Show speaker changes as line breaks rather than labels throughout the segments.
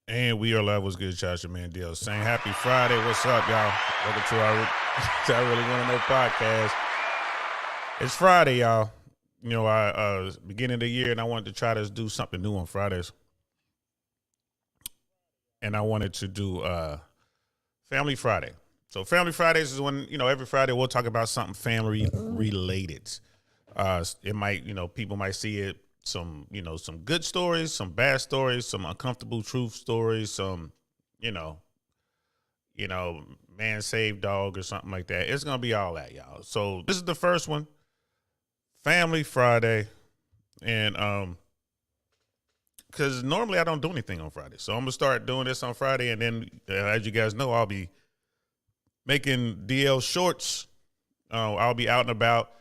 And we are live. What's good, Joshua Mandel? Saying happy Friday. What's up, y'all? Welcome to our to I Really Want to Know podcast. It's Friday, y'all. You know, I beginning of the year, and I wanted to try to do something new on Fridays. And I wanted to do Family Friday. So Family Fridays is when, every Friday we'll talk about something family related. It might, people might see it some good stories, some bad stories, some uncomfortable truth stories, some, you know, man saved dog or something like that. It's gonna be all that, y'all. So this is the first one, Family Friday, and because normally I don't do anything on Friday, so I'm gonna start doing this on Friday, and then as you guys know, I'll be making DL shorts. I'll be out and about.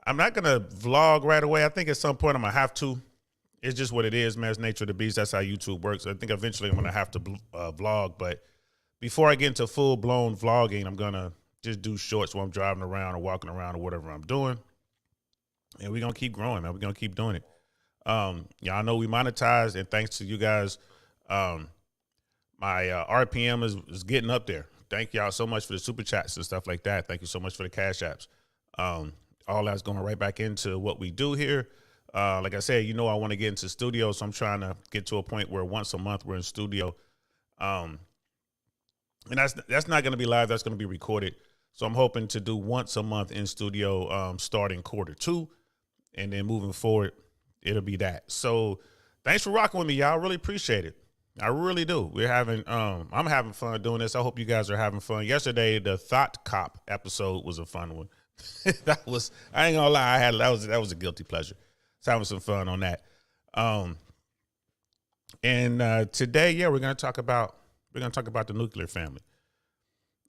I'm not going to vlog right away. I think at some point I'm going to have to. It's just what it is, man. It's nature of the beast. That's how YouTube works. I think eventually I'm going to have to vlog. But before I get into full-blown vlogging, I'm going to just do shorts while I'm driving around or walking around or whatever I'm doing. And we're going to keep growing, man. We're going to keep doing it. Y'all know we monetized, and thanks to you guys, my RPM is getting up there. Thank y'all so much for the super chats and stuff like that. Thank you so much for the cash apps. All that's going right back into what we do here. Like I said, I want to get into studio, so I'm trying to get to a point where once a month we're in studio. And that's not going to be live. That's going to be recorded. So I'm hoping to do once a month in studio starting Q2. And then moving forward, it'll be that. So thanks for rocking with me, y'all. I really appreciate it. I really do. I'm having fun doing this. I hope you guys are having fun. Yesterday, the Thought Cop episode was a fun one. I ain't gonna lie, that was a guilty pleasure. So having some fun on that. And today, we're gonna talk about the nuclear family.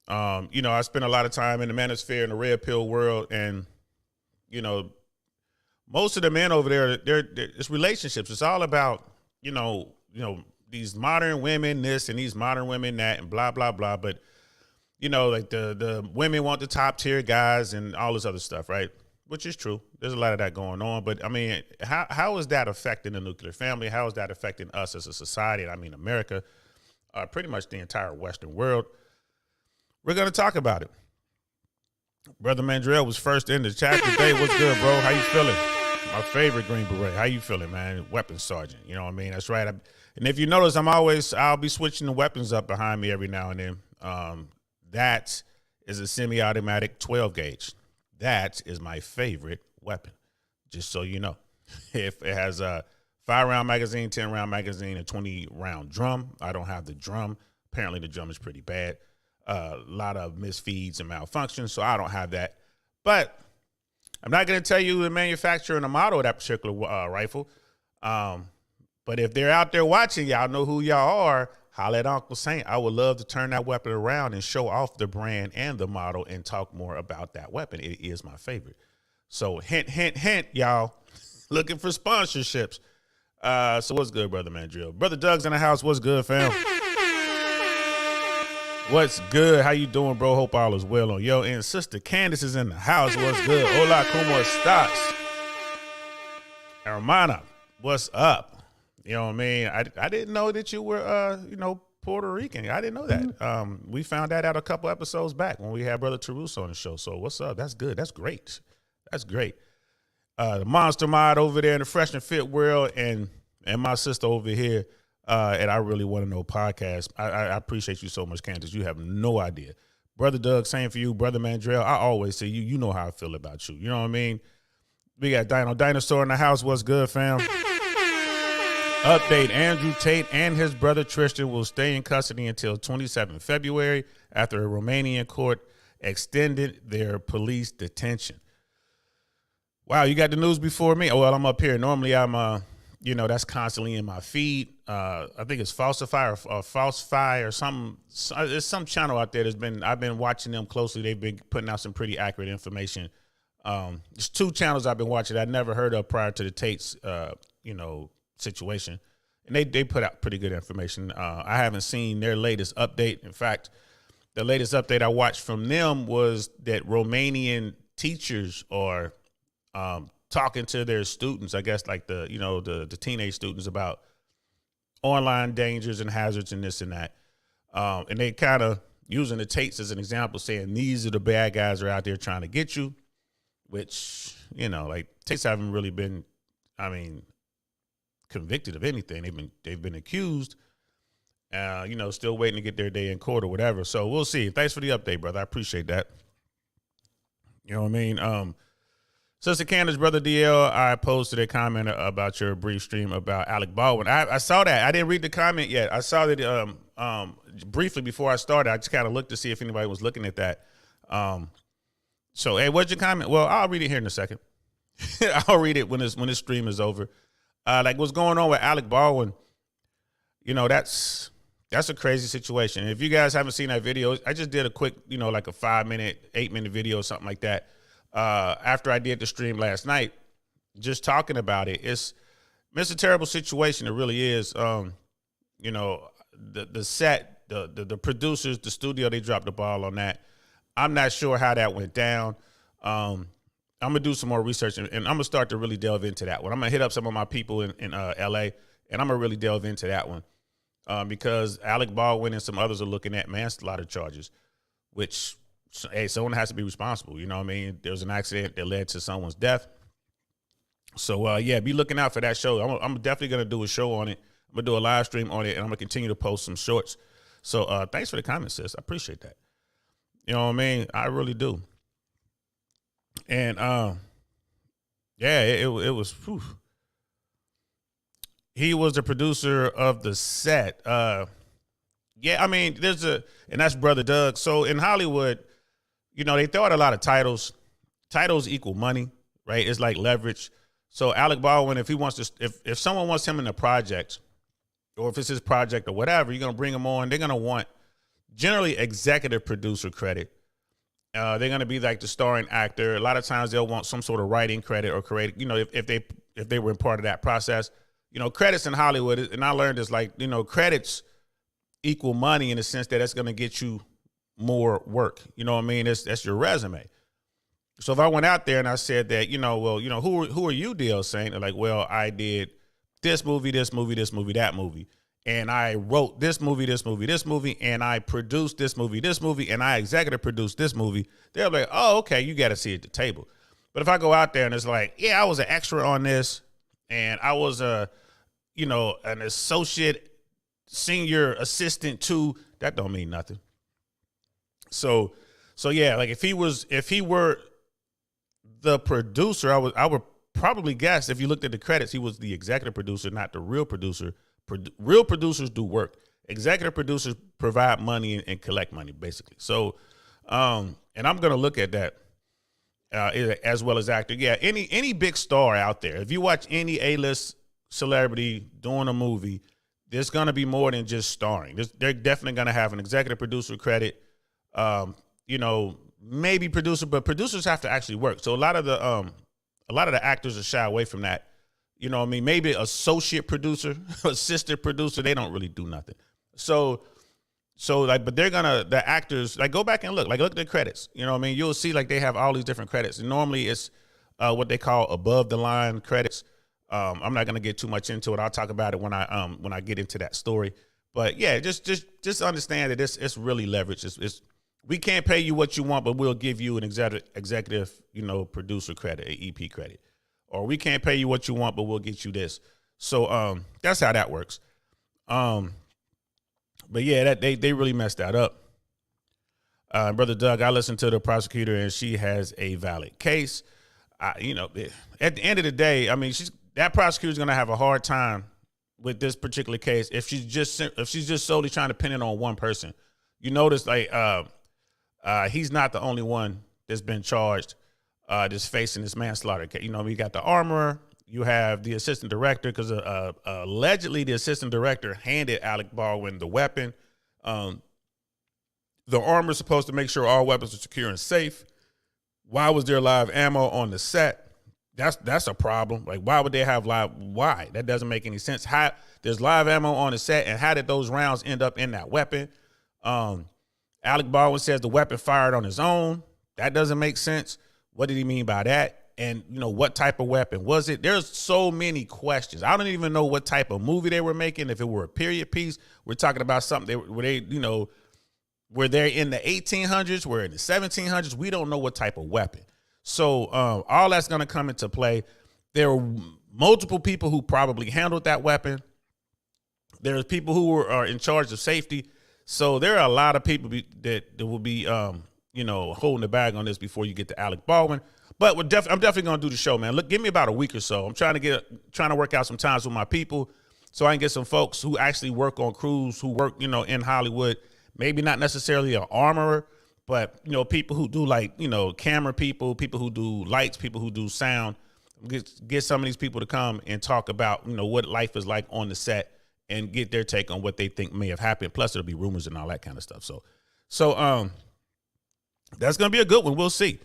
I spent a lot of time in the manosphere in the red pill world, and most of the men over there, it's relationships. It's all about these modern women this and these modern women that and blah blah blah. But like the women want the top tier guys and all this other stuff, right? Which is true. There's a lot of that going on. But I mean, how is that affecting the nuclear family? How is that affecting us as a society? I mean, America, pretty much the entire Western world. We're going to talk about it. Brother Mandrell was first in the chat today. What's good, bro? How you feeling? My favorite Green Beret. How you feeling, man? Weapons sergeant. You know what I mean? That's right. And if you notice, I'll be switching the weapons up behind me every now and then. That is a semi-automatic 12 gauge. That is my favorite weapon, just so you know. If it has a 5-round magazine, 10-round magazine, a 20-round drum, I don't have the drum. Apparently the drum is pretty bad. A lot of misfeeds and malfunctions, so I don't have that. But I'm not going to tell you the manufacturer and the model of that particular rifle. But if they're out there watching, y'all know who y'all are. Holla at Uncle Saint. I would love to turn that weapon around and show off the brand and the model and talk more about that weapon. It is my favorite. So hint, hint, hint, y'all. Looking for sponsorships. So what's good, Brother Mandrill? Brother Doug's in the house. What's good, fam? What's good? How you doing, bro? Hope all is well on your end. Sister Candace is in the house. What's good? Hola, como estas? Hermana, what's up? You know what I mean? I didn't know that you were, Puerto Rican. I didn't know that. We found that out a couple episodes back when we had Brother Taruso on the show. So what's up? That's good. That's great. That's great. The Monster Mod over there in the Fresh and Fit world and my sister over here at I Really Want to Know podcast. I appreciate you so much, Candace. You have no idea. Brother Doug, same for you. Brother Mandrell, I always say you know how I feel about you. You know what I mean? We got Dinosaur in the house. What's good, fam? Update, Andrew Tate and his brother Tristan will stay in custody until 27 February after a Romanian court extended their police detention. Wow, you got the news before me? Oh, well, I'm up here. Normally I'm, that's constantly in my feed. I think it's Falsify or something. There's some channel out there I've been watching them closely. They've been putting out some pretty accurate information. There's two channels I've been watching I'd never heard of prior to the Tate's, situation, and they put out pretty good information. I haven't seen their latest update. In fact, the latest update I watched from them was that Romanian teachers are talking to their students, I guess like the teenage students about online dangers and hazards and this and that. And they kind of using the Tates as an example, saying these are the bad guys that are out there trying to get you, which, like Tates haven't really been, convicted of anything. They've been accused, still waiting to get their day in court or whatever. So we'll see. Thanks for the update, brother. I appreciate that. You know what I mean? Sister Candace, brother DL, I posted a comment about your brief stream about Alec Baldwin. I saw that. I didn't read the comment yet. I saw that briefly before I started. I just kind of looked to see if anybody was looking at that. So, hey, what's your comment? Well, I'll read it here in a second. I'll read it when this stream is over. Like what's going on with Alec Baldwin, that's a crazy situation. If you guys haven't seen that video, I just did a quick, like a 5-minute, 8-minute video or something like that. After I did the stream last night, just talking about it. It's a terrible situation. It really is. The set, the producers, the studio, they dropped the ball on that. I'm not sure how that went down. I'm gonna do some more research and I'm gonna start to really delve into that one. I'm gonna hit up some of my people in LA and I'm gonna really delve into that one. Because Alec Baldwin and some others are looking at manslaughter charges, which, hey, someone has to be responsible. You know what I mean? There was an accident that led to someone's death. So, be looking out for that show. I'm definitely going to do a show on it. I'm going to do a live stream on it, and I'm going to continue to post some shorts. So, thanks for the comment, sis. I appreciate that. You know what I mean? I really do. And, it was, whew. He was the producer of the set. And that's Brother Doug. So in Hollywood, they throw out a lot of titles. Titles equal money, right? It's like leverage. So Alec Baldwin, if someone wants him in a project, or if it's his project or whatever, you're going to bring him on. They're going to want generally executive producer credit. They're going to be like the starring actor. A lot of times they'll want some sort of writing credit or creative, if they were part of that process. Credits in Hollywood, and I learned this, like, credits equal money in the sense that it's going to get you more work. You know what I mean? That's your resume. So if I went out there and I said that, who are you, DL, saying? They're like, well, I did this movie, that movie. And I wrote this movie, and I produced this movie, and I executive produced this movie. They're like, oh, okay, you got to see it at the table. But if I go out there and it's like, yeah, I was an extra on this, and I was an associate, senior assistant too, that don't mean nothing. So yeah, like if he were the producer, I would probably guess, if you looked at the credits, he was the executive producer, not the real producer. Real producers do work. Executive producers provide money and collect money, basically. So, and I'm gonna look at that. As well as actor. Yeah, any big star out there, if you watch any A-list celebrity doing a movie, there's going to be more than just starring. They're definitely going to have an executive producer credit, maybe producer, but producers have to actually work. So a lot of the actors are shy away from that. You know what I mean? Maybe associate producer, assistant producer, they don't really do nothing. So but the actors, like, go back and look at the credits. You know what I mean? You'll see, like, they have all these different credits. And normally it's what they call above the line credits. I'm not going to get too much into it. I'll talk about it when I get into that story. But yeah, just understand that it's really leverage. We can't pay you what you want, but we'll give you an executive, producer credit, an EP credit. Or we can't pay you what you want, but we'll get you this. So that's how that works. But yeah, that they really messed that up. Brother Doug, I listened to the prosecutor, and she has a valid case. At the end of the day, that prosecutor's going to have a hard time with this particular case if she's just solely trying to pin it on one person. You notice, like, he's not the only one that's been charged, that's facing this manslaughter case. We got the armorer. You have the assistant director, because allegedly the assistant director handed Alec Baldwin the weapon. The armor is supposed to make sure all weapons are secure and safe. Why was there live ammo on the set? That's a problem. Like, why would they have live? Why? That doesn't make any sense. How there's live ammo on the set, and how did those rounds end up in that weapon? Alec Baldwin says the weapon fired on his own. That doesn't make sense. What did he mean by that? And, you know, what type of weapon was it? There's so many questions. I don't even know what type of movie they were making. If it were a period piece, we're talking about something where they, you know, where they're in the 1800s, we're in the 1700s. We don't know what type of weapon. So all that's going to come into play. There are multiple people who probably handled that weapon. There's people who are in charge of safety. So there are a lot of people that will be, you know, holding the bag on this before you get to Alec Baldwin. But I'm definitely going to do the show, man. Look, give me about a week or so. I'm trying to work out some times with my people so I can get some folks who actually work on crews, who work, you know, in Hollywood. Maybe not necessarily an armorer, but, you know, people who do, like, you know, camera people who do lights, people who do sound. Get some of these people to come and talk about, you know, what life is like on the set and get their take on what they think may have happened. Plus, there'll be rumors and all that kind of stuff. So that's gonna be a good one. We'll see.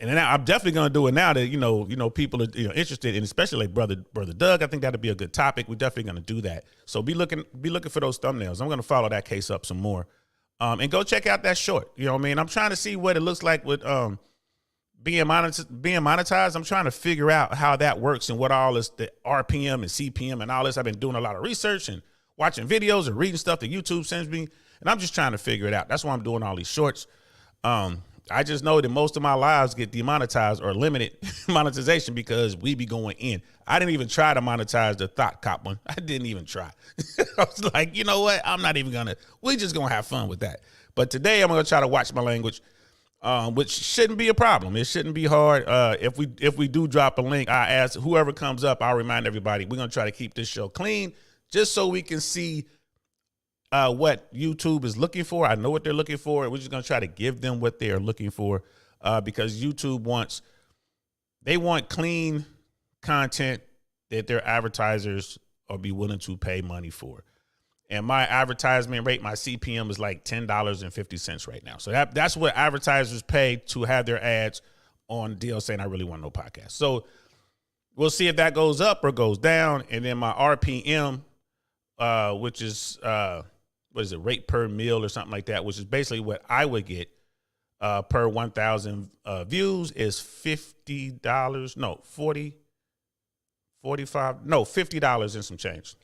And then I'm definitely gonna do it now that you know people are interested in, especially like brother Doug. I think that'd be a good topic. We're definitely gonna do that. So be looking for those thumbnails. I'm gonna follow that case up some more, and go check out that short. You know what I mean? I'm trying to see what it looks like with being monetized. I'm trying to figure out how that works and what all is the RPM and CPM and all this. I've been doing a lot of research and watching videos and reading stuff that YouTube sends me, and I'm just trying to figure it out. That's why I'm doing all these shorts. I just know that most of my lives get demonetized or limited monetization because we be going in. I didn't even try to monetize the Thought Cop one. I didn't even try. I was like, you know what? I'm not even we just gonna have fun with that. But today I'm gonna try to watch my language, which shouldn't be a problem. It shouldn't be hard. If we do drop a link, I ask whoever comes up, I'll remind everybody, we're gonna try to keep this show clean just so we can see what YouTube is looking for. I know what they're looking for. We're just going to try to give them what they are looking for, because YouTube wants clean content that their advertisers will be willing to pay money for. And my advertisement rate, my CPM is like $10.50 right now. So that's what advertisers pay to have their ads on deal saying I really want no podcast. So we'll see if that goes up or goes down. And then my RPM, which is what is it, rate per mil or something like that, which is basically what I would get per 1,000 views is $50. No, 40, 45, no, $50 and some change.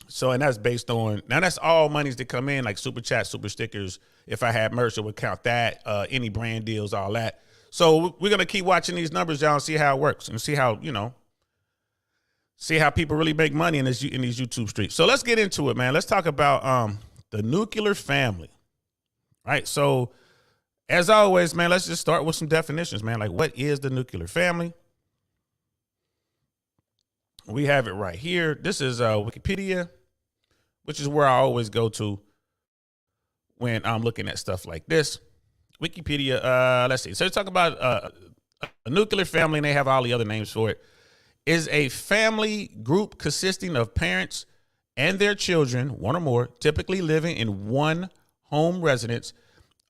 So, and that's based on, now that's all monies that come in, like super chat, super stickers. If I had merch, it would count that, any brand deals, all that. So we're going to keep watching these numbers, y'all, and see how it works and see how, see how people really make money in these YouTube streets. So let's get into it, man. Let's talk about the nuclear family. All right. So as always, man, let's just start with some definitions, man. Like, what is the nuclear family? We have it right here. This is Wikipedia, which is where I always go to when I'm looking at stuff like this. Wikipedia, let's see. So let's talk about a nuclear family, and they have all the other names for it. Is a family group consisting of parents and their children, one or more, typically living in one home residence.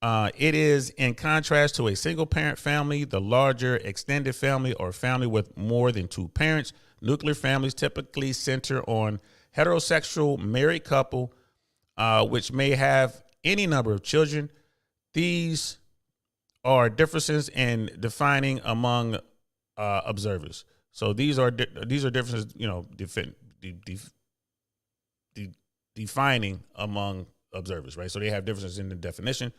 It is in contrast to a single parent family, the larger extended family, or family with more than two parents. Nuclear families typically center on heterosexual married couple, which may have any number of children. These are differences in defining among observers. So these are differences, defining among observers, right? So they have differences in the definition.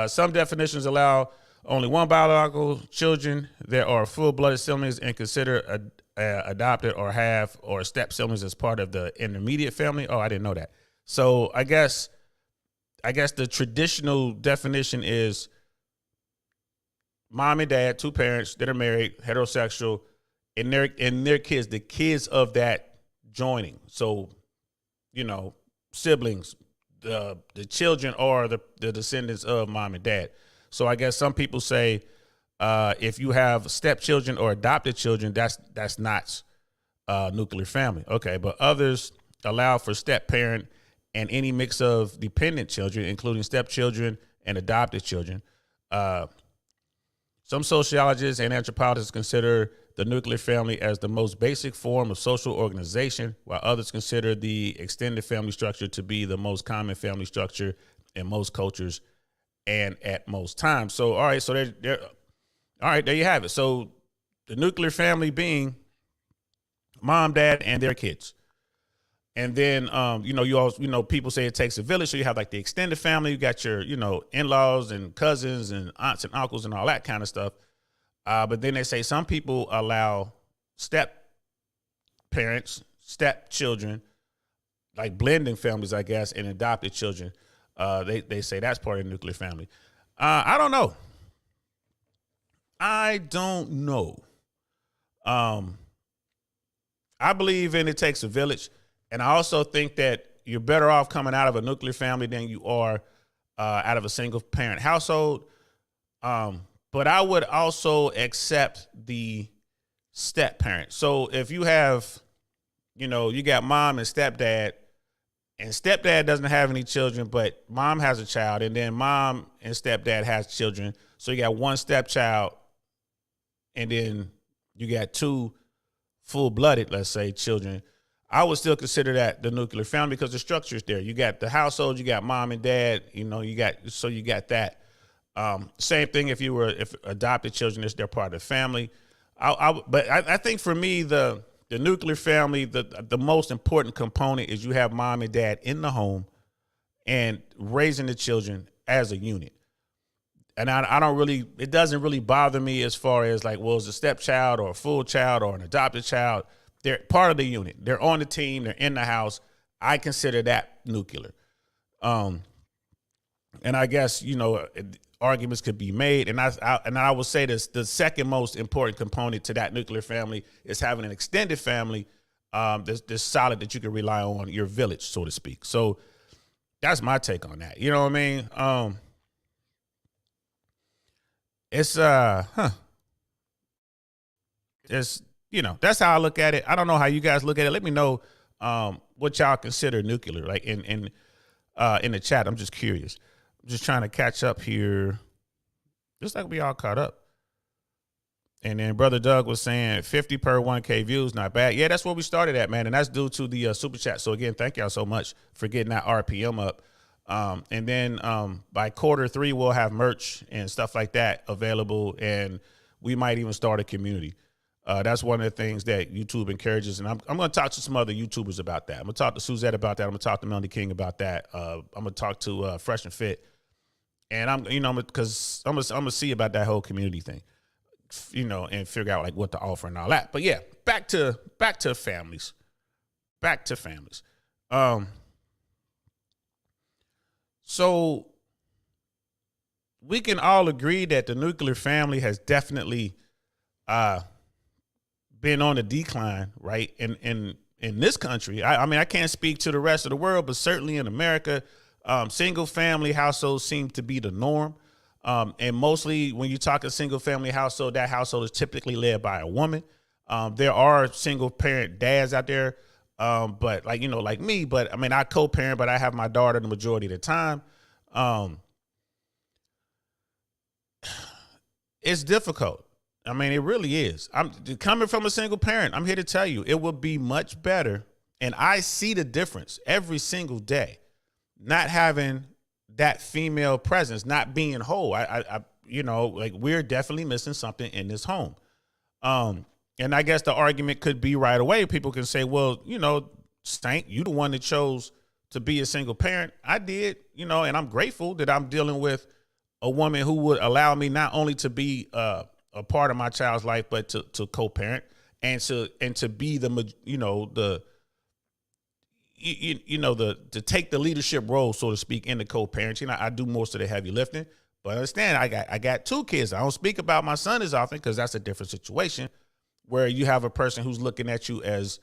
Some definitions allow only one biological children. There are full-blooded siblings and consider adopted or step siblings as part of the intermediate family. Oh, I didn't know that. So I guess the traditional definition is mom and dad, two parents that are married, heterosexual, and their kids, the kids of that joining. So, siblings, the children are the descendants of mom and dad. So I guess some people say if you have stepchildren or adopted children, that's not nuclear family. Okay, but others allow for step parent and any mix of dependent children, including stepchildren and adopted children. Some sociologists and anthropologists consider the nuclear family as the most basic form of social organization, while others consider the extended family structure to be the most common family structure in most cultures and at most times. So, all right, so All right, there you have it. So the nuclear family being mom, dad, and their kids. And then, you also, people say it takes a village. So you have like the extended family. You got your, in-laws and cousins and aunts and uncles and all that kind of stuff. But then they say some people allow step parents, step children, like blending families, I guess, and adopted children. They say that's part of the nuclear family. I don't know. I believe in it takes a village. And I also think that you're better off coming out of a nuclear family than you are out of a single parent household. But I would also accept the step parent. So if you have, you got mom and stepdad doesn't have any children, but mom has a child, and then mom and stepdad has children. So you got one stepchild, and then you got two full-blooded, let's say, children. I would still consider that the nuclear family because the structure is there. You got the household, you got mom and dad, you got that. Same thing if adopted children, they're part of the family. But I think for me, the nuclear family, the most important component is you have mom and dad in the home and raising the children as a unit. And it doesn't really bother me as far as like, well, it's a stepchild or a full child or an adopted child. They're part of the unit. They're on the team. They're in the house. I consider that nuclear. And I guess, arguments could be made. And I will say this, the second most important component to that nuclear family is having an extended family that's solid that you can rely on, your village, so to speak. So that's my take on that. You know what I mean? It's that's how I look at it. I don't know how you guys look at it. Let me know what y'all consider nuclear, like in the chat. I'm just curious. I'm just trying to catch up here. Just like we all caught up. And then Brother Doug was saying 50 per 1K views, not bad. Yeah, that's where we started at, man. And that's due to the super chat. So again, thank y'all so much for getting that RPM up. And then by Q3, we'll have merch and stuff like that available. And we might even start a community. That's one of the things that YouTube encourages. And I'm going to talk to some other YouTubers about that. I'm going to talk to Suzette about that. I'm going to talk to Melanie King about that. I'm going to talk to Fresh and Fit. And because I'm going to see about that whole community thing, and figure out like what to offer and all that. But yeah, back to families. Back to families. So we can all agree that the nuclear family has definitely been on a decline, right? In this country. I mean, I can't speak to the rest of the world, but certainly in America, single family households seem to be the norm. And mostly when you talk a single family household, that household is typically led by a woman. There are single parent dads out there, but like me, but I mean, I co-parent, but I have my daughter the majority of the time. It's difficult. I mean, it really is. I'm coming from a single parent. I'm here to tell you, it would be much better. And I see the difference every single day, not having that female presence, not being whole. We're definitely missing something in this home. And I guess the argument could be right away. People can say, well, Stank, you the one that chose to be a single parent. I did, and I'm grateful that I'm dealing with a woman who would allow me not only to be a part of my child's life, but to co-parent and to be to take the leadership role, so to speak, in the co-parenting. I do most of the heavy lifting, but understand I got two kids. I don't speak about my son as often because that's a different situation where you have a person who's looking at you as,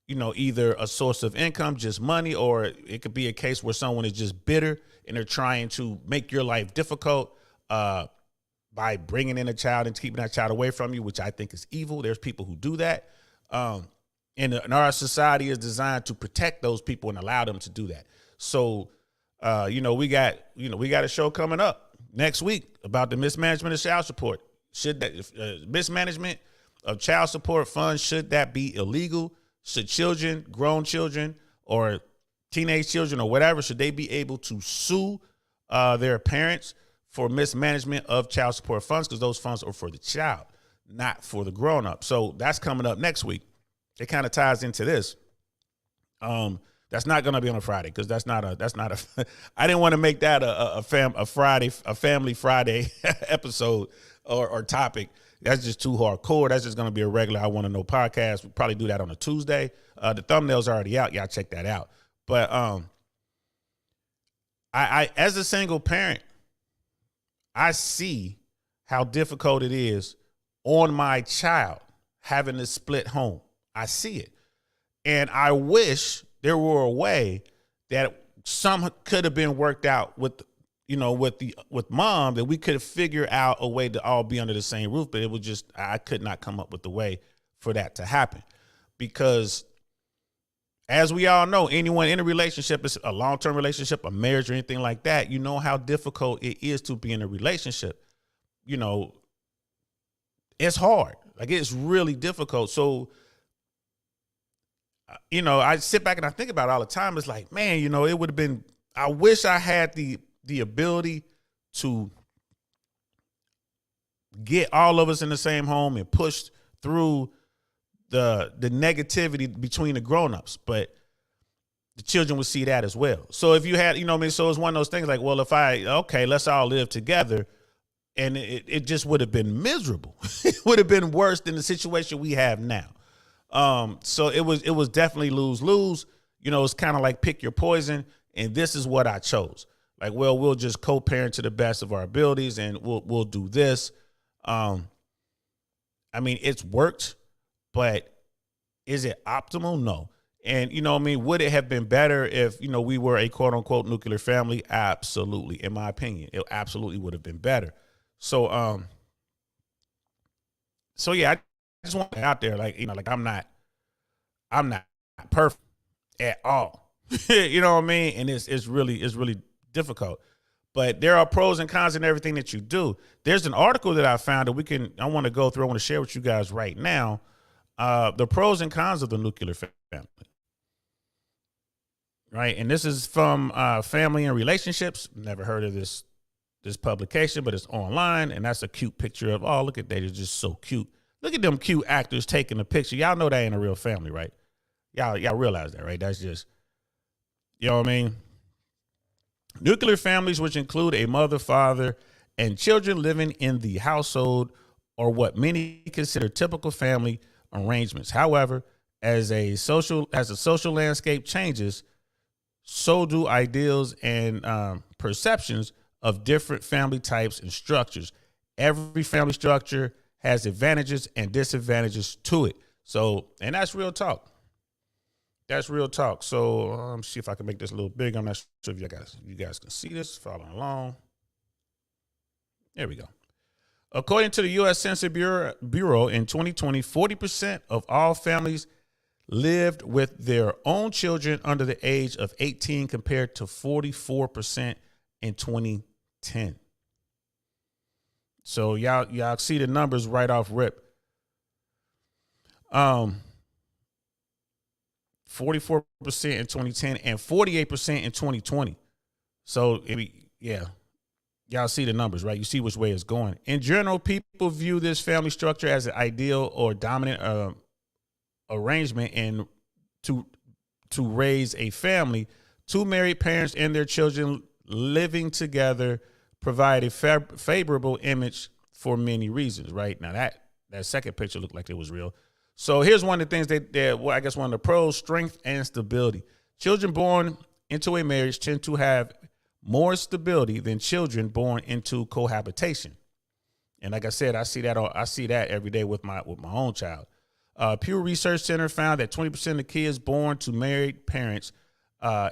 either a source of income, just money, or it could be a case where someone is just bitter and they're trying to make your life difficult by bringing in a child and keeping that child away from you, which I think is evil. There's people who do that. And our society is designed to protect those people and allow them to do that. So, we got a show coming up next week about the mismanagement of child support. Should that mismanagement of child support funds, should that be illegal? Should children, grown children, or teenage children, or whatever, should they be able to sue their parents for mismanagement of child support funds, because those funds are for the child, not for the grown up. So that's coming up next week. It kind of ties into this. That's not going to be on a Friday, because that's not a. I didn't want to make that a family Friday episode or topic. That's just too hardcore. That's just going to be a regular I Want to Know podcast. We'll probably do that on a Tuesday. The thumbnail's already out. Y'all check that out. But I as a single parent, I see how difficult it is on my child having to split home. I see it. And I wish there were a way that some could have been worked out with mom, that we could figure out a way to all be under the same roof. But it was just, I could not come up with the way for that to happen, because as we all know, anyone in a relationship, is a long-term relationship, a marriage or anything like that, you know how difficult it is to be in a relationship. It's hard. Like, it's really difficult. So, I sit back and I think about it all the time. It's like, man, it would have been, I wish I had the ability to get all of us in the same home and push through the negativity between the grownups, but the children would see that as well. So if you had, so it's one of those things like, well, let's all live together, and it just would have been miserable. It would have been worse than the situation we have now. So it was definitely lose-lose. It's kind of like pick your poison, and this is what I chose. Like, well, we'll just co-parent to the best of our abilities, and we'll do this. It's worked, but is it optimal? No. And, would it have been better if, we were a quote unquote nuclear family? Absolutely. In my opinion, it absolutely would have been better. So yeah, I just want it out there. I'm not perfect at all. You know what I mean? And it's really difficult. But there are pros and cons in everything that you do. There's an article that I found that I want to go through. I want to share with you guys right now. The pros and cons of the nuclear family. Right. And this is from Family and Relationships. Never heard of this publication, but it's online. And that's a cute picture of, oh, look at that. It's just so cute. Look at them cute actors taking a picture. Y'all know that ain't a real family, right? Y'all realize that, right? That's just, you know what I mean? Nuclear families, which include a mother, father, and children living in the household, are what many consider typical family arrangements. However, as the social landscape changes, so do ideals and perceptions of different family types and structures. Every family structure has advantages and disadvantages to it. So, and that's real talk. That's real talk. So see if I can make this a little bigger. I'm not sure if you guys can see this, following along. There we go. According to the U.S. Census Bureau in 2020, 40% of all families lived with their own children under the age of 18, compared to 44% in 2010. So y'all see the numbers right off rip. 44% in 2010 and 48% in 2020. So, yeah, y'all see the numbers, right? You see which way it's going. In general, people view this family structure as an ideal or dominant arrangement and to raise a family. Two married parents and their children living together provide a favorable image for many reasons, right? Now, that second picture looked like it was real. So here's one of the things I guess one of the pros: strength and stability. Children born into a marriage tend to have more stability than children born into cohabitation. And like I said, I see that every day with my own child. Pew Research Center found that 20% of kids born to married parents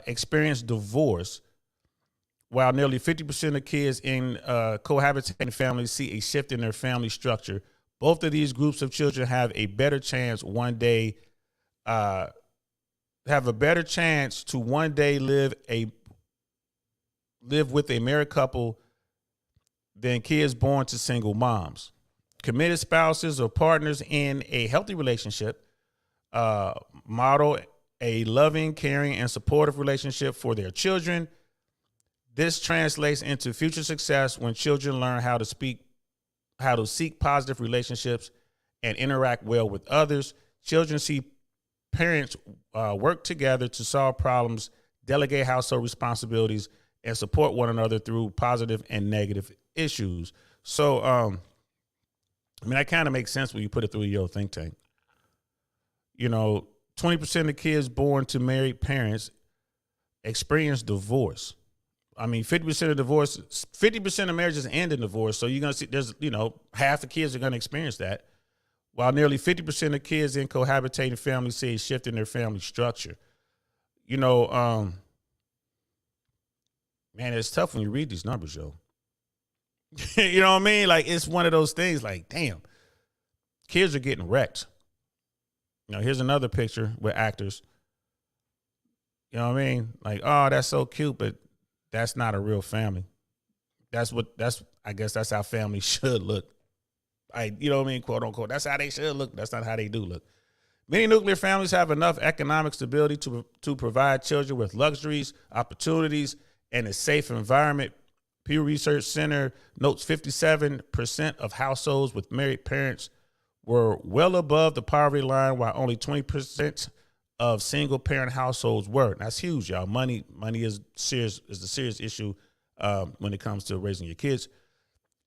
experience divorce, while nearly 50% of kids in cohabitating families see a shift in their family structure. Both of these groups of children have a better chance to one day live with a married couple than kids born to single moms. Committed spouses or partners in a healthy relationship model a loving, caring, and supportive relationship for their children. This translates into future success when children learn how to seek positive relationships and interact well with others. Children see parents work together to solve problems, delegate household responsibilities, and support one another through positive and negative issues. So, that kind of makes sense when you put it through your think tank. 20% of kids born to married parents experience divorce. 50% of divorce, 50% of marriages end in divorce. So you're going to see there's, half the kids are going to experience that. While nearly 50% of kids in cohabitating families say a shift in their family structure. Man, it's tough when you read these numbers, yo. You know what I mean? Like, it's one of those things like, damn, kids are getting wrecked. Here's another picture with actors. You know what I mean? Like, oh, that's so cute, but that's not a real family. I guess that's how families should look. You know what I mean? Quote unquote. That's how they should look. That's not how they do look. Many nuclear families have enough economic stability to provide children with luxuries, opportunities, and a safe environment. Pew Research Center notes 57% of households with married parents were well above the poverty line, while only 20% of single parent households were. That's huge, y'all. Money is a serious issue when it comes to raising your kids.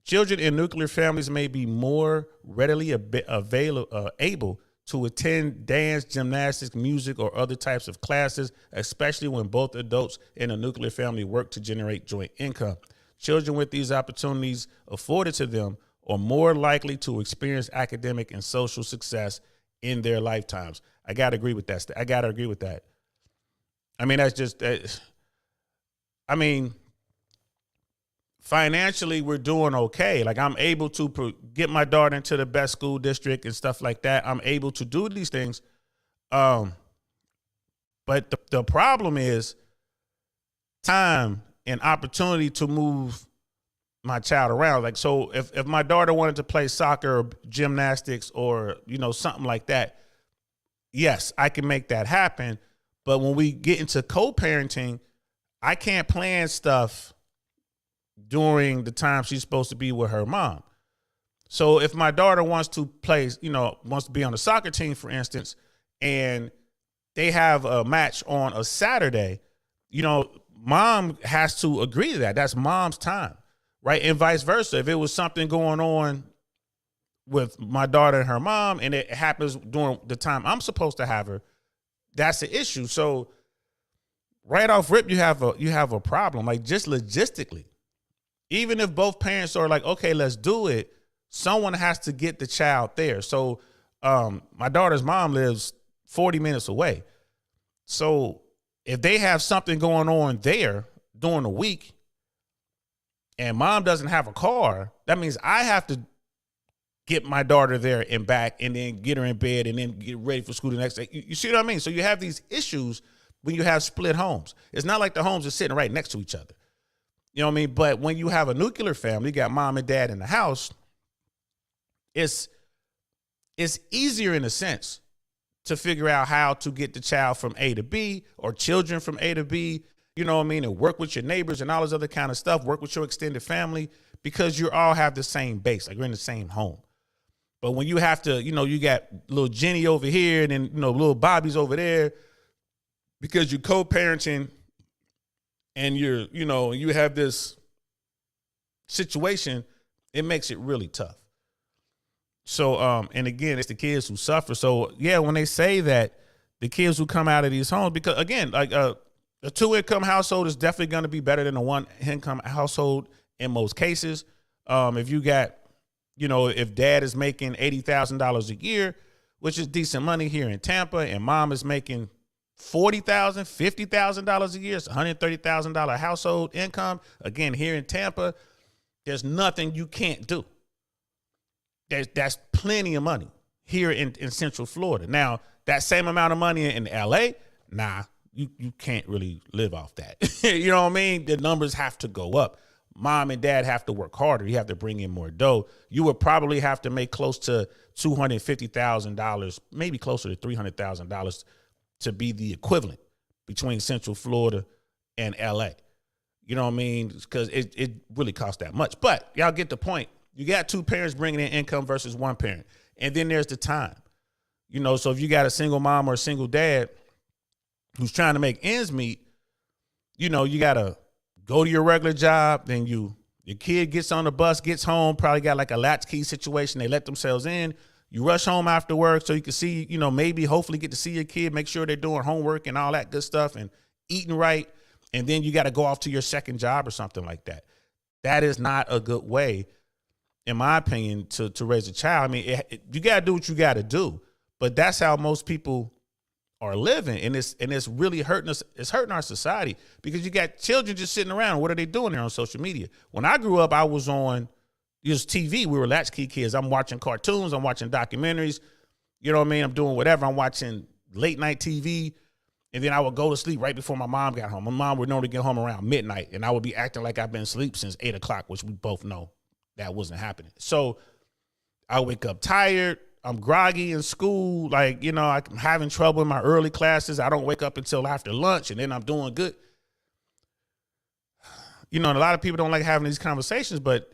Children in nuclear families may be more readily able to attend dance, gymnastics, music, or other types of classes, especially when both adults in a nuclear family work to generate joint income. Children with these opportunities afforded to them are more likely to experience academic and social success in their lifetimes. I got to agree with that. That's just, financially, we're doing okay. Like, I'm able to get my daughter into the best school district and stuff like that. I'm able to do these things. But the problem is time and opportunity to move my child around. Like, so if my daughter wanted to play soccer or gymnastics or, something like that, yes, I can make that happen. But when we get into co-parenting, I can't plan stuff during the time she's supposed to be with her mom. So if my daughter wants to play, wants to be on the soccer team, for instance, and they have a match on a Saturday, mom has to agree to that. That's mom's time, right? And vice versa. If it was something going on with my daughter and her mom and it happens during the time I'm supposed to have her, that's the issue. So right off rip, you have a problem, like, just logistically. Even if both parents are like, okay, let's do it, someone has to get the child there. So my daughter's mom lives 40 minutes away. So if they have something going on there during the week and mom doesn't have a car, that means I have to get my daughter there and back and then get her in bed and then get ready for school the next day. You see what I mean? So you have these issues when you have split homes. It's not like the homes are sitting right next to each other. You know what I mean? But when you have a nuclear family, you got mom and dad in the house, it's easier in a sense to figure out how to get the child from A to B or children from A to B, you know what I mean? And work with your neighbors and all this other kind of stuff, work with your extended family, because you all have the same base, like you're in the same home. But when you have to, you got little Jenny over here and then, little Bobby's over there, because you're co-parenting and you have this situation, it makes it really tough. So, and again, it's the kids who suffer. So yeah, when they say that the kids who come out of these homes, because again, like a 2-income household is definitely going to be better than a 1-income household in most cases. If you got, if dad is making $80,000 a year, which is decent money here in Tampa, and mom is making $40,000, $50,000 a year, it's $130,000 household income. Again, here in Tampa, there's nothing you can't do. That's plenty of money here in Central Florida. Now, that same amount of money in LA, nah, you can't really live off that. You know what I mean? The numbers have to go up. Mom and dad have to work harder. You have to bring in more dough. You would probably have to make close to $250,000, maybe closer to $300,000 to be the equivalent between Central Florida and LA. You know what I mean? Because it really costs that much. But y'all get the point. You got two parents bringing in income versus one parent. And then there's the time. You know, so if you got a single mom or a single dad who's trying to make ends meet, you know, you got to go to your regular job. Then your kid gets on the bus, gets home, probably got like a latchkey situation. They let themselves in. You rush home after work so you can see, you know, maybe hopefully get to see your kid, make sure they're doing homework and all that good stuff and eating right. And then you got to go off to your second job or something like that. That is not a good way, in my opinion, to raise a child. I mean, you got to do what you got to do. But that's how most people are living. And it's really hurting us. It's hurting our society because you got children just sitting around. What are they doing there on social media? When I grew up, I was on just TV. We were latchkey kids. I'm watching cartoons. I'm watching documentaries. You know what I mean? I'm doing whatever. I'm watching late night TV. And then I would go to sleep right before my mom got home. My mom would normally get home around midnight. And I would be acting like I've been asleep since 8 o'clock, which we both know that wasn't happening. So I wake up tired. I'm groggy in school. Like, you know, I'm having trouble in my early classes. I don't wake up until after lunch, and then I'm doing good. You know, and a lot of people don't like having these conversations, but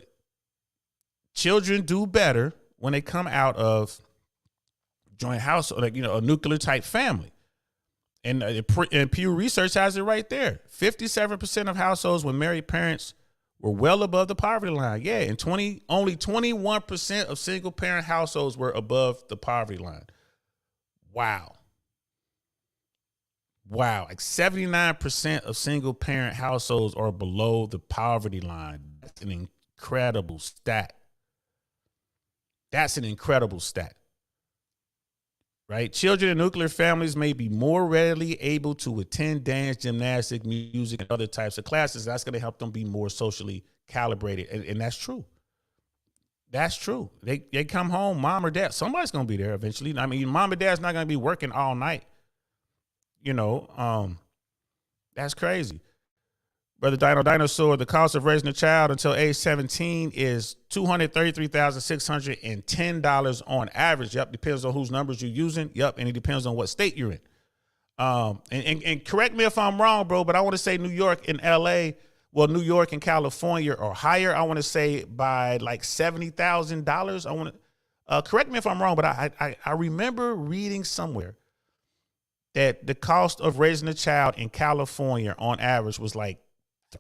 children do better when they come out of joint household, like, you know, a nuclear type family. And Pew Research has it right there. 57% of households with married parents were well above the poverty line. Yeah, and only 21% of single parent households were above the poverty line. Wow. Like 79% of single parent households are below the poverty line. That's an incredible stat. Right? Children in nuclear families may be more readily able to attend dance, gymnastics, music, and other types of classes. That's going to help them be more socially calibrated. And that's true. That's true. They come home, mom or dad, somebody's going to be there eventually. I mean, mom and dad's not going to be working all night. You know, that's crazy. Brother Dinosaur, the cost of raising a child until age 17 is $233,610 on average. Yep, depends on whose numbers you're using. Yep, and it depends on what state you're in. And correct me if I'm wrong, bro, but I want to say New York and LA, well, New York and California are higher. I want to say by like $70,000. I want to correct me if I'm wrong, but I remember reading somewhere that the cost of raising a child in California on average was like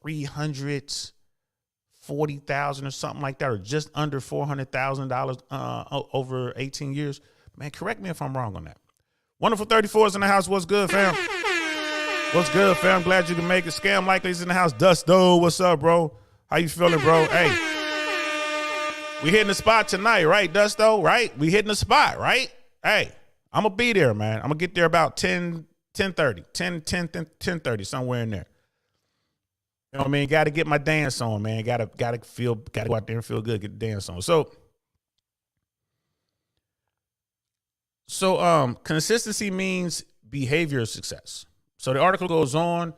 $340,000 or something like that, or just under $400,000 over 18 years. Man, correct me if I'm wrong on that. Wonderful 34's in the house. What's good, fam? What's good, fam? Glad you can make it. Scam Likely's in the house. Dusto, what's up, bro? How you feeling, bro? Hey, we hitting the spot tonight, right, Dusto? Right? We hitting the spot, right? Hey, I'm going to be there, man. I'm going to get there about 10:30, somewhere in there. You know what I mean? Got to get my dance on, man. Got to go out there and feel good, get the dance on. So consistency means behavioral success. So the article goes on,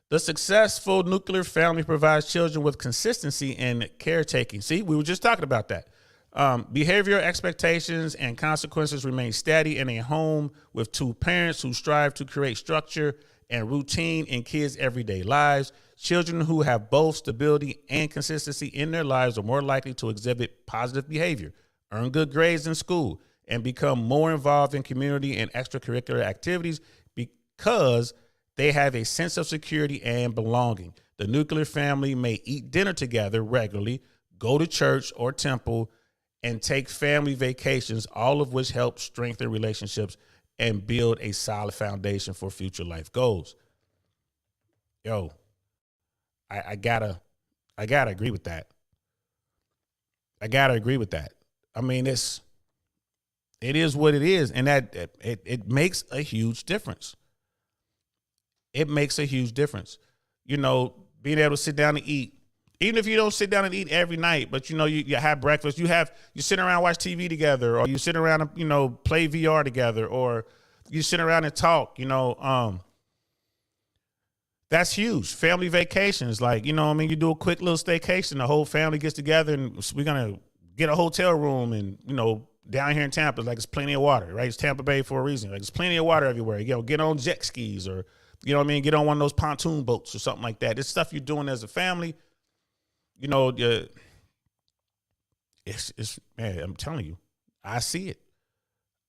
the successful nuclear family provides children with consistency and caretaking. See, we were just talking about that. Behavioral expectations and consequences remain steady in a home with two parents who strive to create structure and routine in kids' everyday lives. Children who have both stability and consistency in their lives are more likely to exhibit positive behavior, earn good grades in school, and become more involved in community and extracurricular activities because they have a sense of security and belonging. The nuclear family may eat dinner together regularly, go to church or temple, and take family vacations, all of which help strengthen relationships and build a solid foundation for future life goals. Yo, I gotta agree with that. I mean, it is what it is, and that it makes a huge difference. It makes a huge difference. You know, being able to sit down and eat, even if you don't sit down and eat every night, but you know, you have breakfast, you sit around and watch TV together, or you sit around and, you know, play VR together, or you sit around and talk, you know, that's huge. Family vacations, like, you know what I mean? You do a quick little staycation, the whole family gets together and we're going to get a hotel room and, you know, down here in Tampa, like it's plenty of water, right? It's Tampa Bay for a reason. Like, it's plenty of water everywhere. Get on jet skis, or, get on one of those pontoon boats or something like that. It's stuff you're doing as a family. It's man, I'm telling you, I see it.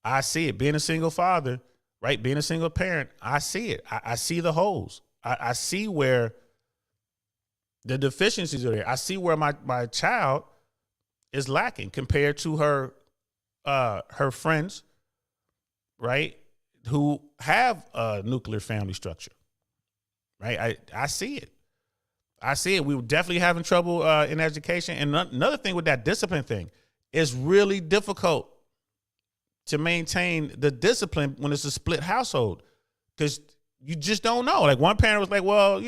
I see it. Being a single father, right? Being a single parent, I see it. I see the holes. I see where the deficiencies are there. I see where my child is lacking compared to her friends, right? Who have a nuclear family structure, right? I see it. I see it. We were definitely having trouble in education. And another thing with that discipline thing, it's really difficult to maintain the discipline when it's a split household, because you just don't know. Like, one parent was like, well,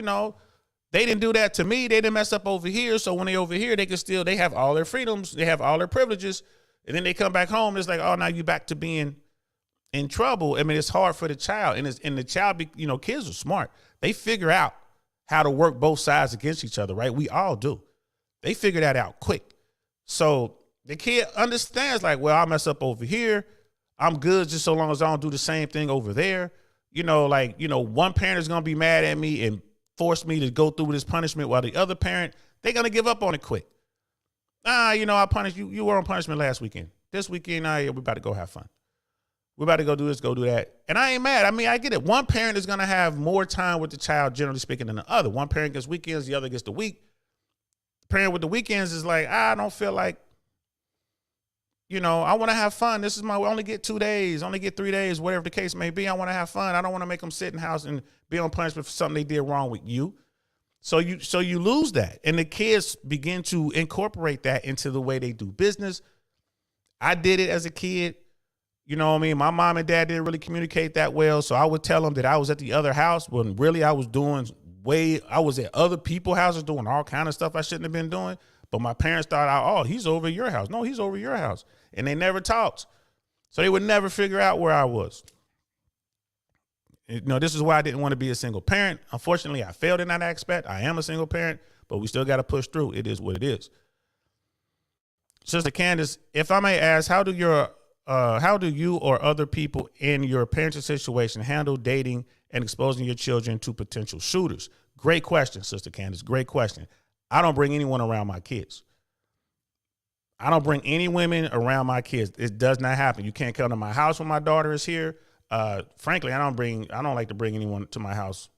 they didn't do that to me. They didn't mess up over here. So when they over here, they have all their freedoms. They have all their privileges. And then they come back home. It's like, oh, now you back to being in trouble. I mean, it's hard for the child. And the child, kids are smart. They figure out how to work both sides against each other, right? We all do. They figure that out quick. So the kid understands, like, well, I mess up over here. I'm good just so long as I don't do the same thing over there. One parent is going to be mad at me and force me to go through this punishment, while the other parent, they're going to give up on it quick. I punished you. You were on punishment last weekend. This weekend, we about to go have fun. We're about to go do this, go do that. And I ain't mad. I mean, I get it. One parent is going to have more time with the child, generally speaking, than the other. One parent gets weekends, the other gets the week. The parent with the weekends is like, I don't feel like, I want to have fun. We only get 2 days, only get 3 days, whatever the case may be. I want to have fun. I don't want to make them sit in the house and be on punishment for something they did wrong with you. So you lose that. And the kids begin to incorporate that into the way they do business. I did it as a kid. You know what I mean? My mom and dad didn't really communicate that well. So I would tell them that I was at the other house when really I was at other people's houses doing all kind of stuff I shouldn't have been doing. But my parents thought, oh, he's over at your house. No, he's over at your house. And they never talked. So they would never figure out where I was. This is why I didn't want to be a single parent. Unfortunately, I failed in that aspect. I am a single parent, but we still got to push through. It is what it is. Sister Candace, if I may ask, how do you or other people in your parenting situation handle dating and exposing your children to potential shooters? Great question, Sister Candace. Great question. I don't bring anyone around my kids. I don't bring any women around my kids. It does not happen. You can't come to my house when my daughter is here. Frankly, I don't like to bring anyone to my house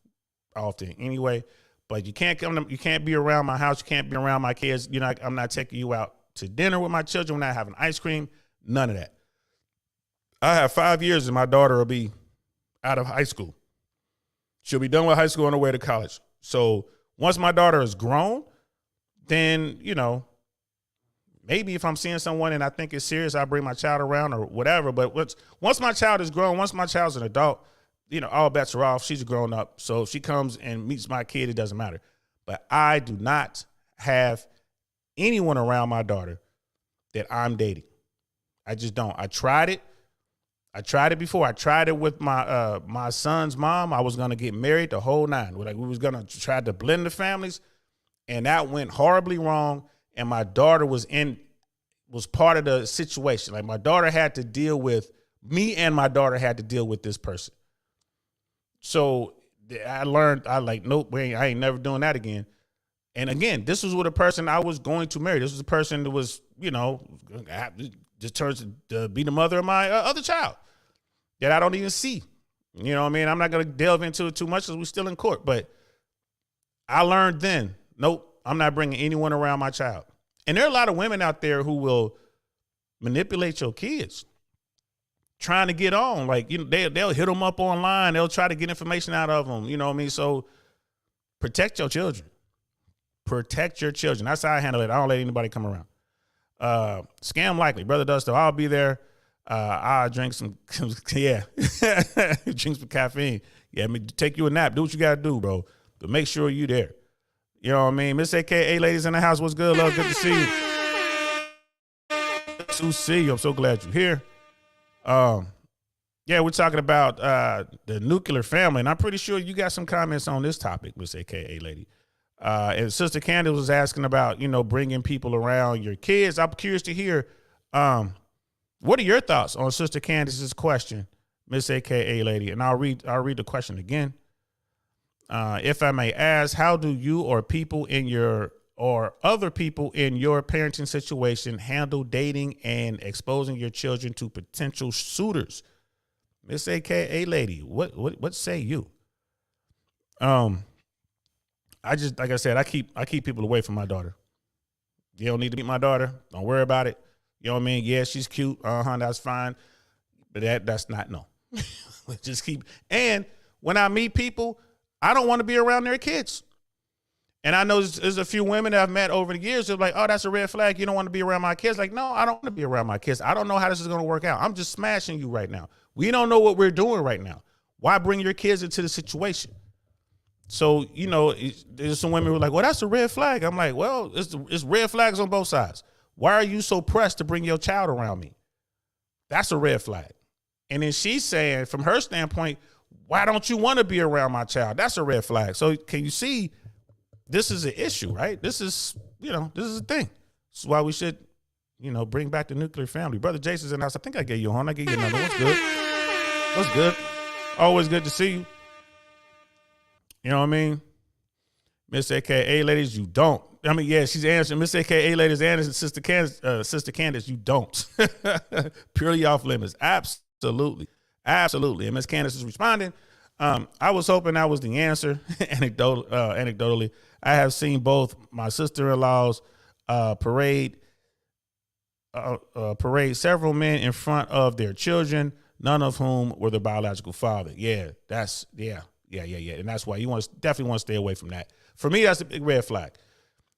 often anyway, but you can't be around my house. You can't be around my kids. I'm not taking you out to dinner with my children. We're not having ice cream. None of that. I have 5 years and my daughter will be out of high school. She'll be done with high school on her way to college. So once my daughter is grown, then, maybe if I'm seeing someone and I think it's serious, I'll bring my child around or whatever. But once my child is grown, once my child's an adult, all bets are off. She's a grown up. So if she comes and meets my kid, it doesn't matter. But I do not have anyone around my daughter that I'm dating. I just don't. I tried it. Before. I tried it with my son's mom. I was going to get married, the whole nine. We was going to try to blend the families, and that went horribly wrong. And my daughter was part of the situation. Like, my daughter had to deal with me, and my daughter had to deal with this person. So I learned, nope, I ain't never doing that again. And again, this was with a person I was going to marry. This was a person that was, just turns to be the mother of my other child that I don't even see. You know what I mean? I'm not going to delve into it too much because we're still in court. But I learned then, nope, I'm not bringing anyone around my child. And there are a lot of women out there who will manipulate your kids, trying to get on. Like, they'll hit them up online. They'll try to get information out of them. You know what I mean? So protect your children. Protect your children. That's how I handle it. I don't let anybody come around. Scam likely. Brother Dusto, I'll be there. I'll drink some, drink some caffeine. Yeah, take you a nap. Do what you got to do, bro. But make sure you there. You know what I mean? Miss AKA ladies in the house, what's good, love? Good to see you. To see you. I'm so glad you're here. We're talking about the nuclear family, and I'm pretty sure you got some comments on this topic, Miss AKA lady. And Sister Candace was asking about, bringing people around your kids. I'm curious to hear, What are your thoughts on Sister Candace's question, Miss AKA Lady? And I'll read the question again. If I may ask, how do you or other people in your parenting situation handle dating and exposing your children to potential suitors? Miss AKA Lady, what say you? I just, like I said, I keep people away from my daughter. You don't need to meet my daughter. Don't worry about it. You know what I mean? Yeah, she's cute. That's fine. But that's not, no. Just keep. And when I meet people, I don't want to be around their kids. And I know there's a few women that I've met over the years that are like, oh, that's a red flag. You don't want to be around my kids. Like, no, I don't want to be around my kids. I don't know how this is going to work out. I'm just smashing you right now. We don't know what we're doing right now. Why bring your kids into the situation? So, you know, there's some women who are like, well, that's a red flag. I'm like, well, it's red flags on both sides. Why are you so pressed to bring your child around me? That's a red flag. And then she's saying, from her standpoint, why don't you want to be around my child? That's a red flag. So can you see, this is an issue, right? This is a thing. This is why we should, bring back the nuclear family. Brother Jason's in the house. I think I gave you a horn. I gave you another. What's good? What's good? Always good to see you. You know what I mean? Miss AKA Ladies, you don't. I mean, yeah, she's answering. Miss AKA Ladies and Sister Candace, you don't. Purely off limits. Absolutely. Absolutely. And Miss Candace is responding. I was hoping that was the answer. Anecdotally, I have seen both my sister-in-laws parade several men in front of their children, none of whom were the biological father. Yeah, yeah. And that's why you definitely want to stay away from that. For me, that's a big red flag.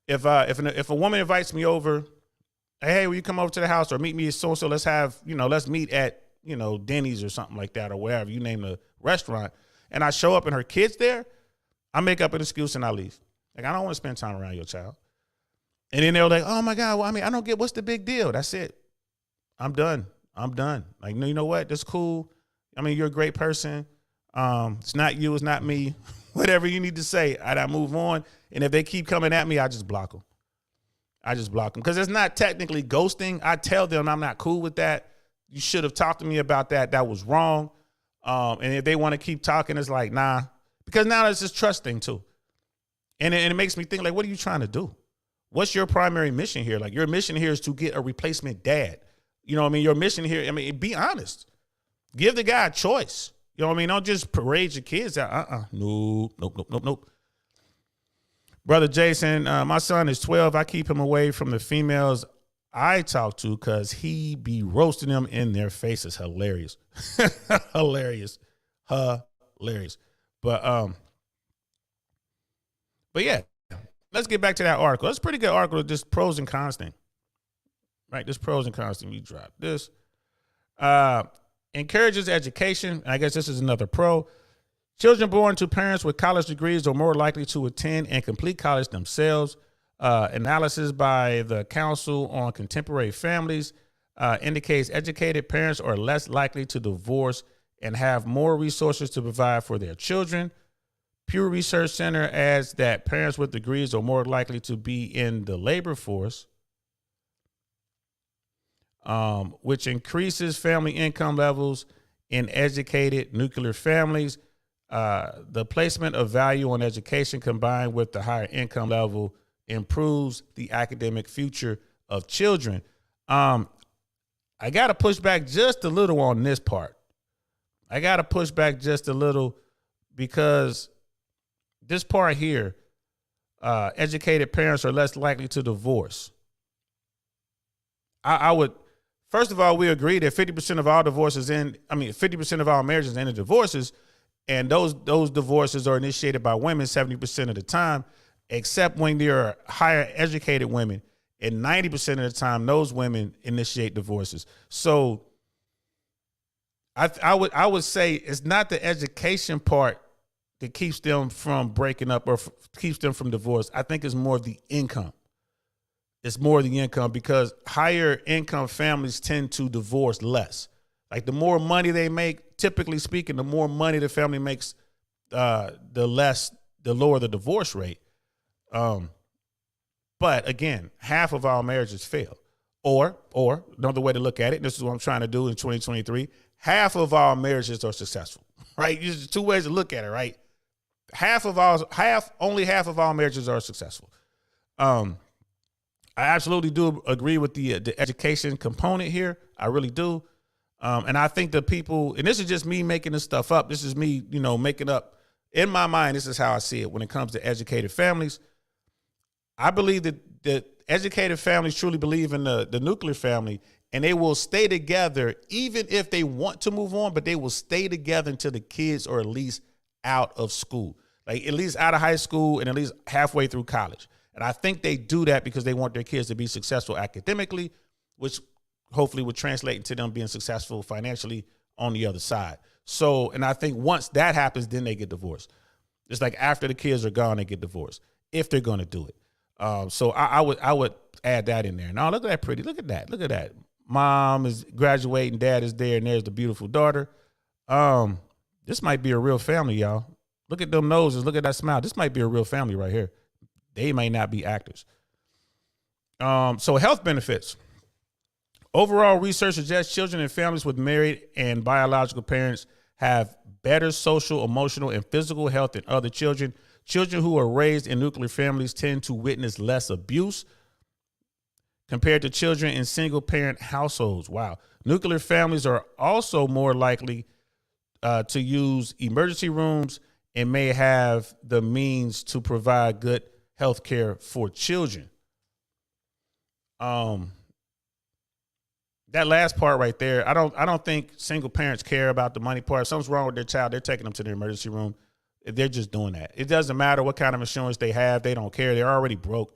If a woman invites me over, hey, will you come over to the house or meet me at so-and-so? Let's meet at, Denny's or something like that or wherever you name the restaurant. And I show up and her kid's there, I make up an excuse and I leave. Like, I don't want to spend time around your child. And then they're like, oh my God, well, I mean, I don't get, what's the big deal? That's it. I'm done. Like, no, you know what? That's cool. I mean, you're a great person. It's not you, it's not me. Whatever you need to say, I move on. And if they keep coming at me, I just block them. Because it's not technically ghosting. I tell them I'm not cool with that. You should have talked to me about that. That was wrong. And if they want to keep talking, it's like, nah. Because now it's this trust thing too. And it makes me think, like, what are you trying to do? What's your primary mission here? Like, your mission here is to get a replacement dad. You know what I mean? Your mission here, I mean, be honest. Give the guy a choice. You know what I mean? Don't just parade your kids out. Nope. Brother Jason, my son is 12. I keep him away from the females I talk to because he be roasting them in their faces. Hilarious. Hilarious. But yeah, let's get back to that article. It's a pretty good article, just pros and cons thing. Right? This pros and cons thing. We drop this. Encourages education. I guess this is another pro. Children born to parents with college degrees are more likely to attend and complete college themselves. Analysis by the Council on Contemporary Families indicates educated parents are less likely to divorce and have more resources to provide for their children. Pew Research Center adds that parents with degrees are more likely to be in the labor force, which increases family income levels in educated nuclear families. The placement of value on education combined with the higher income level improves the academic future of children. I got to push back just a little on this part. Because this part here, educated parents are less likely to divorce. I would, first of all, we agree that 50% of all 50% of all marriages end in divorces, and those divorces are initiated by women 70% of the time, except when they're higher educated women, and 90% of the time those women initiate divorces. So I would say it's not the education part that keeps them from breaking up or keeps them from divorce. I think it's more of the income. It's more the income because higher income families tend to divorce less. Like the more money they make, typically speaking, the more money the family makes, the lower the divorce rate. But again, half of our marriages fail. Or another way to look at it, and this is what I'm trying to do in 2023, half of all marriages are successful, right? There's two ways to look at it, right? Only half of all marriages are successful. I absolutely do agree with the education component here. I really do. And I think the people, and this is just me making this stuff up. This is me, making up in my mind. This is how I see it when it comes to educated families. I believe that educated families truly believe in the nuclear family, and they will stay together even if they want to move on, but they will stay together until the kids are at least out of school, like at least out of high school and at least halfway through college. And I think they do that because they want their kids to be successful academically, which hopefully would translate into them being successful financially on the other side. So, and I think once that happens, then they get divorced. It's like after the kids are gone, they get divorced if they're going to do it. So I would add that in there. Now look at that pretty. Look at that. Mom is graduating, dad is there, and there's the beautiful daughter. This might be a real family, y'all. Look at them noses. Look at that smile. This might be a real family right here. They may not be actors. So health benefits. Overall research suggests children and families with married and biological parents have better social, emotional, and physical health than other children. Children who are raised in nuclear families tend to witness less abuse compared to children in single-parent households. Wow. Nuclear families are also more likely to use emergency rooms and may have the means to provide good health care for children. That last part right there, I don't think single parents care about the money part. If something's wrong with their child, they're taking them to the emergency room. They're just doing that. It doesn't matter what kind of insurance they have. They don't care. They're already broke,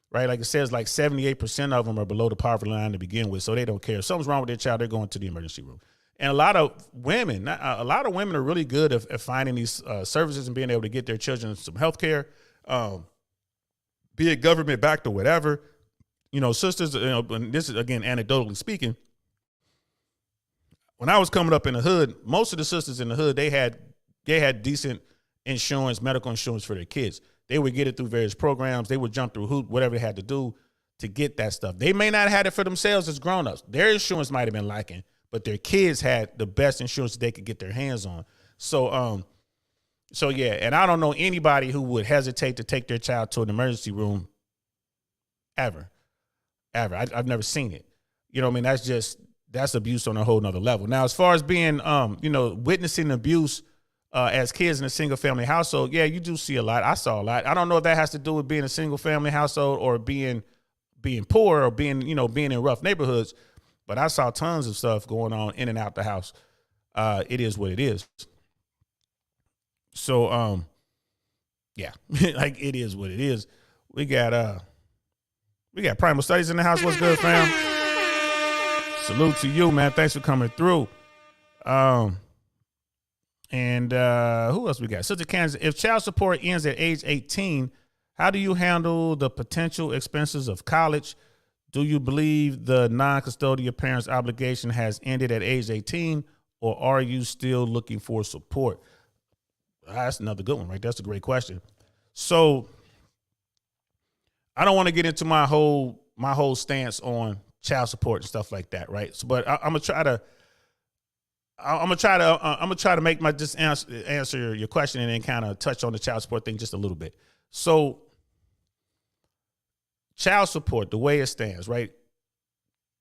right? Like it says, like 78% of them are below the poverty line to begin with, so they don't care. If something's wrong with their child, they're going to the emergency room. And a lot of women are really good at finding these services and being able to get their children some health care, be it government backed or whatever. Sisters, and this is, again, anecdotally speaking, when I was coming up in the hood, most of the sisters in the hood, they had decent insurance, medical insurance for their kids. They would get it through various programs. They would jump through whatever they had to do to get that stuff. They may not have had it for themselves as grown-ups. Their insurance might have been lacking, but their kids had the best insurance that they could get their hands on. So yeah, and I don't know anybody who would hesitate to take their child to an emergency room ever. I've never seen it. You know what I mean? That's abuse on a whole nother level. Now, as far as being, witnessing abuse as kids in a single family household, yeah, you do see a lot. I saw a lot. I don't know if that has to do with being a single family household or being poor or being in rough neighborhoods, but I saw tons of stuff going on in and out the house. It is what it is. So, yeah, like it is what it is. We got Primal Studies in the house. What's good, fam? Salute to you, man. Thanks for coming through. And who else we got? Sister Kansas. If child support ends at age 18, how do you handle the potential expenses of college? Do you believe the non-custodial parent's obligation has ended at age 18, or are you still looking for support? That's another good one, right? That's a great question. So I don't want to get into my whole stance on child support and stuff like that, right? So, but I'm gonna try to make my just answer your question and then kind of touch on the child support thing just a little bit. So, child support, the way it stands, right?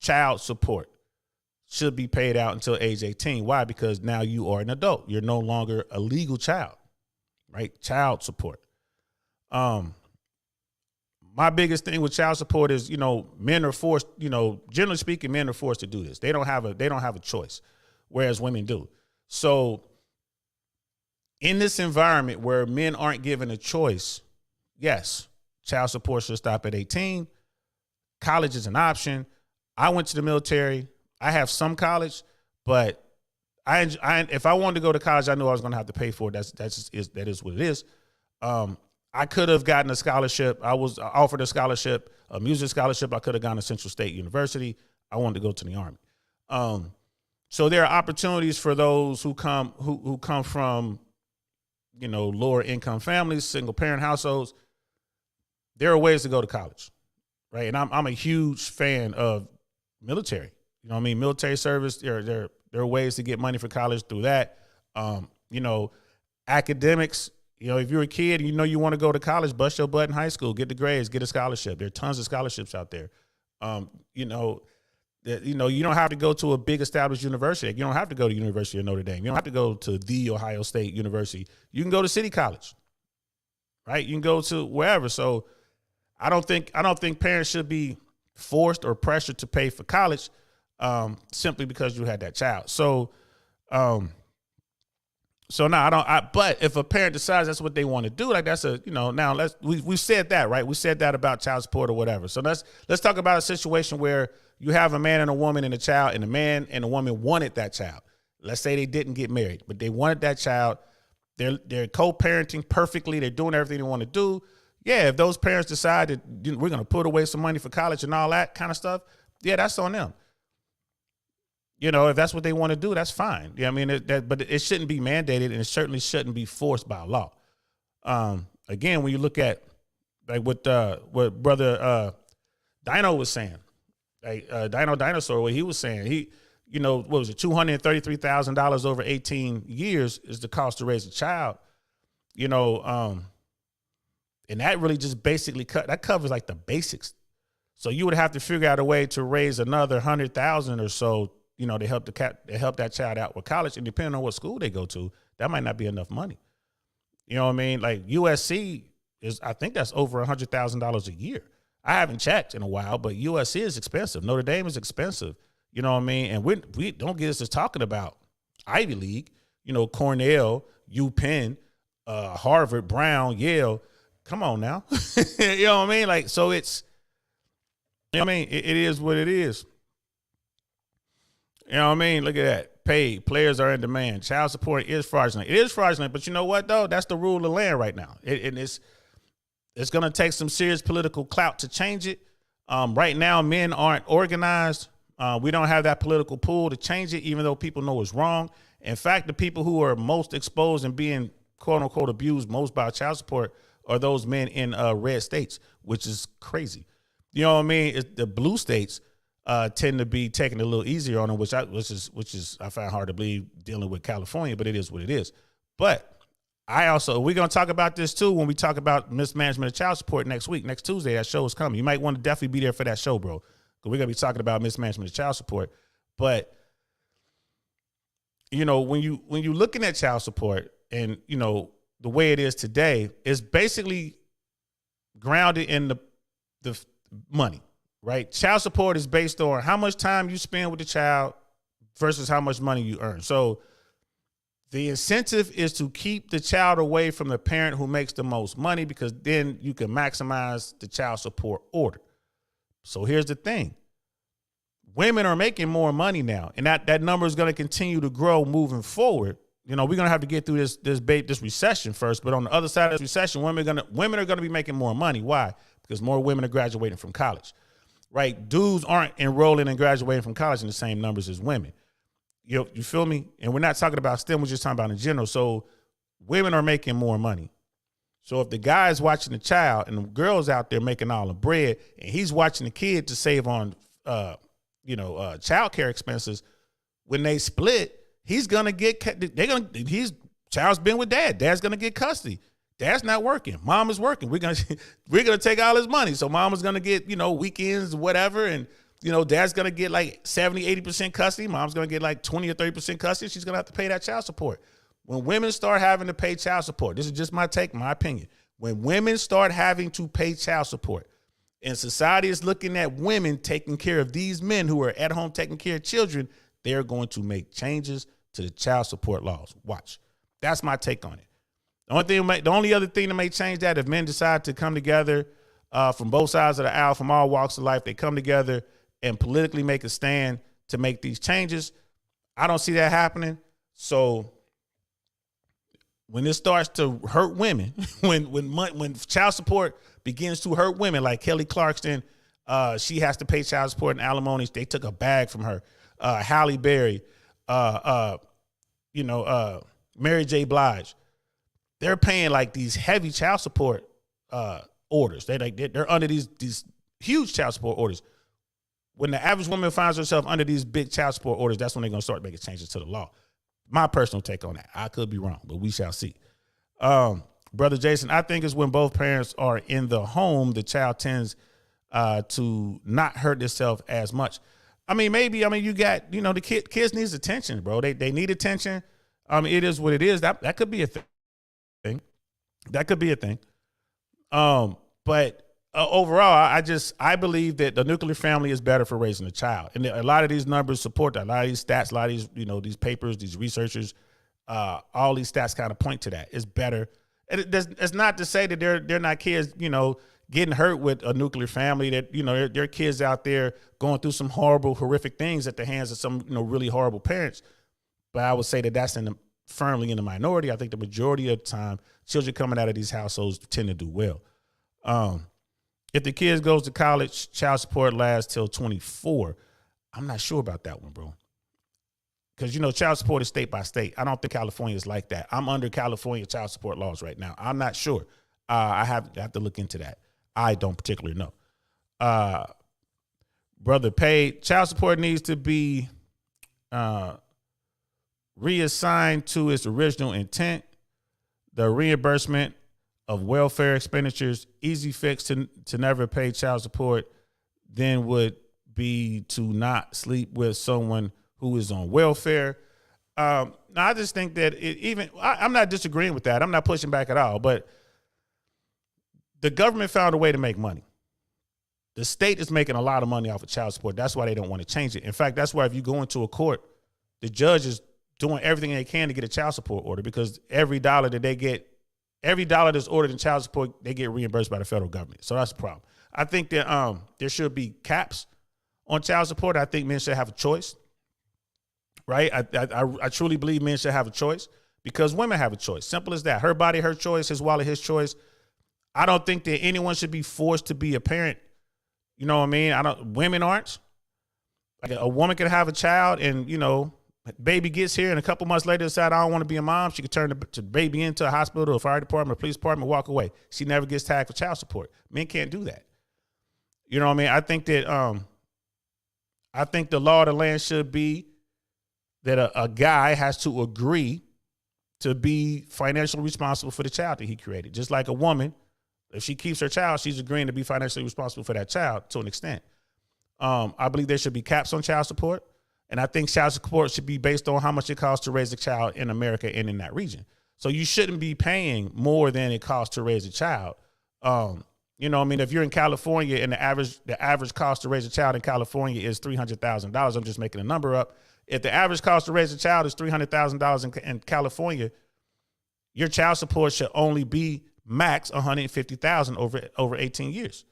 Child support should be paid out until age 18. Why? Because now you are an adult. You're no longer a legal child, right? Child support. My biggest thing with child support is, men are forced, generally speaking, men are forced to do this. They don't have a choice, whereas women do. So in this environment where men aren't given a choice, yes, child support should stop at 18. College is an option. I went to the military. I have some college, but if I wanted to go to college, I knew I was going to have to pay for it. That is what it is. I could have gotten a scholarship. I was offered a scholarship, a music scholarship. I could have gone to Central State University. I wanted to go to the Army. So there are opportunities for those who come from, lower income families, single parent households. There are ways to go to college, right? And I'm a huge fan of military. You know what I mean? Military service, there are ways to get money for college through that. You know, academics, you know, if you're a kid and you know you want to go to college, bust your butt in high school, get the grades, get a scholarship. There are tons of scholarships out there. You know, you don't have to go to a big established university. You don't have to go to University of Notre Dame. You don't have to go to the Ohio State University. You can go to City College, right? You can go to wherever. So I don't think parents should be forced or pressured to pay for college simply because you had that child. So no, but if a parent decides that's what they want to do, like that's now we said that, right? We said that about child support or whatever. So let's talk about a situation where you have a man and a woman and a child, and the man and the woman wanted that child. Let's say they didn't get married, but they wanted that child. They're co-parenting perfectly. They're doing everything they want to do. Yeah, if those parents decide that we're going to put away some money for college and all that kind of stuff, yeah, that's on them. You know, if that's what they want to do, that's fine. Yeah, I mean, but it shouldn't be mandated, and it certainly shouldn't be forced by law. Again, when you look at like what brother Dino was saying, like Dino Dinosaur, what he was saying, what was it, $233,000 over 18 years is the cost to raise a child. You know, and that really just basically covers like the basics. So you would have to figure out a way to raise another 100,000 or so, you know, to help that child out with college. And depending on what school they go to, that might not be enough money. You know what I mean? Like USC I think that's over $100,000 a year. I haven't checked in a while, but USC is expensive. Notre Dame is expensive. You know what I mean? And we don't get us to talking about Ivy League, you know, Cornell, UPenn, Harvard, Brown, Yale. Come on now. You know what I mean? Like, so it's, you know what I mean? It is what it is. You know what I mean? Look at that. Paid. Players are in demand. Child support is fraudulent. It is fraudulent, but you know what, though? That's the rule of the land right now. It's going to take some serious political clout to change it. Right now, men aren't organized. We don't have that political pull to change it, even though people know it's wrong. In fact, the people who are most exposed and being, quote unquote, abused most by child support are those men in red states, which is crazy. You know what I mean? The blue states tend to be taking it a little easier on them, which is I find hard to believe dealing with California, but it is what it is. But we're going to talk about this too when we talk about mismanagement of child support next week. Next Tuesday, that show is coming. You might want to definitely be there for that show, bro, because we're going to be talking about mismanagement of child support. But, you know, when you're looking at child support and, you know, the way it is today, is basically grounded in the money, right? Child support is based on how much time you spend with the child versus how much money you earn. So the incentive is to keep the child away from the parent who makes the most money, because then you can maximize the child support order. So here's the thing. Women are making more money now, and that number is going to continue to grow moving forward. You know, we're going to have to get through this recession first, but on the other side of this recession, women are going to be making more money. Why? Because more women are graduating from college, right? Dudes aren't enrolling and graduating from college in the same numbers as women. You feel me? And we're not talking about STEM, we're just talking about in general. So women are making more money. So if the guy's watching the child and the girl's out there making all the bread and he's watching the kid to save on, child care expenses, when they split, he's going to get, child's been with dad. Dad's going to get custody. Dad's not working. Mom is working. We're going to take all his money. So mom is going to get, weekends, whatever. And, dad's going to get like 70, 80% custody. Mom's going to get like 20 or 30% custody. She's going to have to pay that child support. When women start having to pay child support, this is just my take, my opinion. When women start having to pay child support and society is looking at women taking care of these men who are at home taking care of children, they're going to make changes to the child support laws. Watch. That's my take on it. The only other thing that may change that, if men decide to come together from both sides of the aisle, from all walks of life, they come together and politically make a stand to make these changes. I don't see that happening. So when it starts to hurt women, when child support begins to hurt women, like Kelly Clarkson, she has to pay child support and alimony. They took a bag from her. Halle Berry, Mary J. Blige. They're paying like these heavy child support orders. They're under these huge child support orders. when the average woman finds herself under these big child support orders, that's when they're going to start making changes to the law. My personal take on that. I could be wrong, but we shall see. Brother Jason, I think it's when both parents are in the home, the child tends to not hurt itself as much. I mean, maybe, you got, the kids needs attention, bro. They need attention. It is what it is. That could be a thing. That could be a thing. But overall, I believe that the nuclear family is better for raising a child. And a lot of these numbers support that. A lot of these stats, a lot of these, these papers, these researchers, all these stats kind of point to that. It's better. It's not to say that they're not kids, getting hurt with a nuclear family, that, there are kids out there going through some horrible, horrific things at the hands of some, really horrible parents. But I would say that that's firmly in the minority. I think the majority of the time, children coming out of these households tend to do well. If the kids goes to college, child support lasts till 24. I'm not sure about that one, bro. Because, child support is state by state. I don't think California is like that. I'm under California child support laws right now. I'm not sure. I have to look into that. I don't particularly know. Brother Paid, child support needs to be reassigned to its original intent. The reimbursement of welfare expenditures, easy fix to never pay child support, then would be to not sleep with someone who is on welfare. Now, I just think that I'm not disagreeing with that. I'm not pushing back at all, but the government found a way to make money. The state is making a lot of money off of child support. That's why they don't want to change it. In fact, that's why if you go into a court, the judge is doing everything they can to get a child support order, because every dollar that's ordered in child support, they get reimbursed by the federal government. So that's the problem. I think that there should be caps on child support. I think men should have a choice, right? I truly believe men should have a choice, because women have a choice. Simple as that. Her body, her choice. His wallet, his choice. I don't think that anyone should be forced to be a parent. You know what I mean? Women aren't. Like, a woman could have a child and, baby gets here and a couple months later decide, I don't want to be a mom. She could turn the baby into a hospital, a fire department, a police department, walk away. She never gets tagged for child support. Men can't do that. You know what I mean? I think that I think the law of the land should be that a guy has to agree to be financially responsible for the child that he created. Just like a woman, if she keeps her child, she's agreeing to be financially responsible for that child to an extent. I believe there should be caps on child support. And I think child support should be based on how much it costs to raise a child in America and in that region. So you shouldn't be paying more than it costs to raise a child. If you're in California and the average cost to raise a child in California is $300,000, I'm just making a number up. If the average cost to raise a child is $300,000 in California, your child support should only be max $150,000 over 18 years.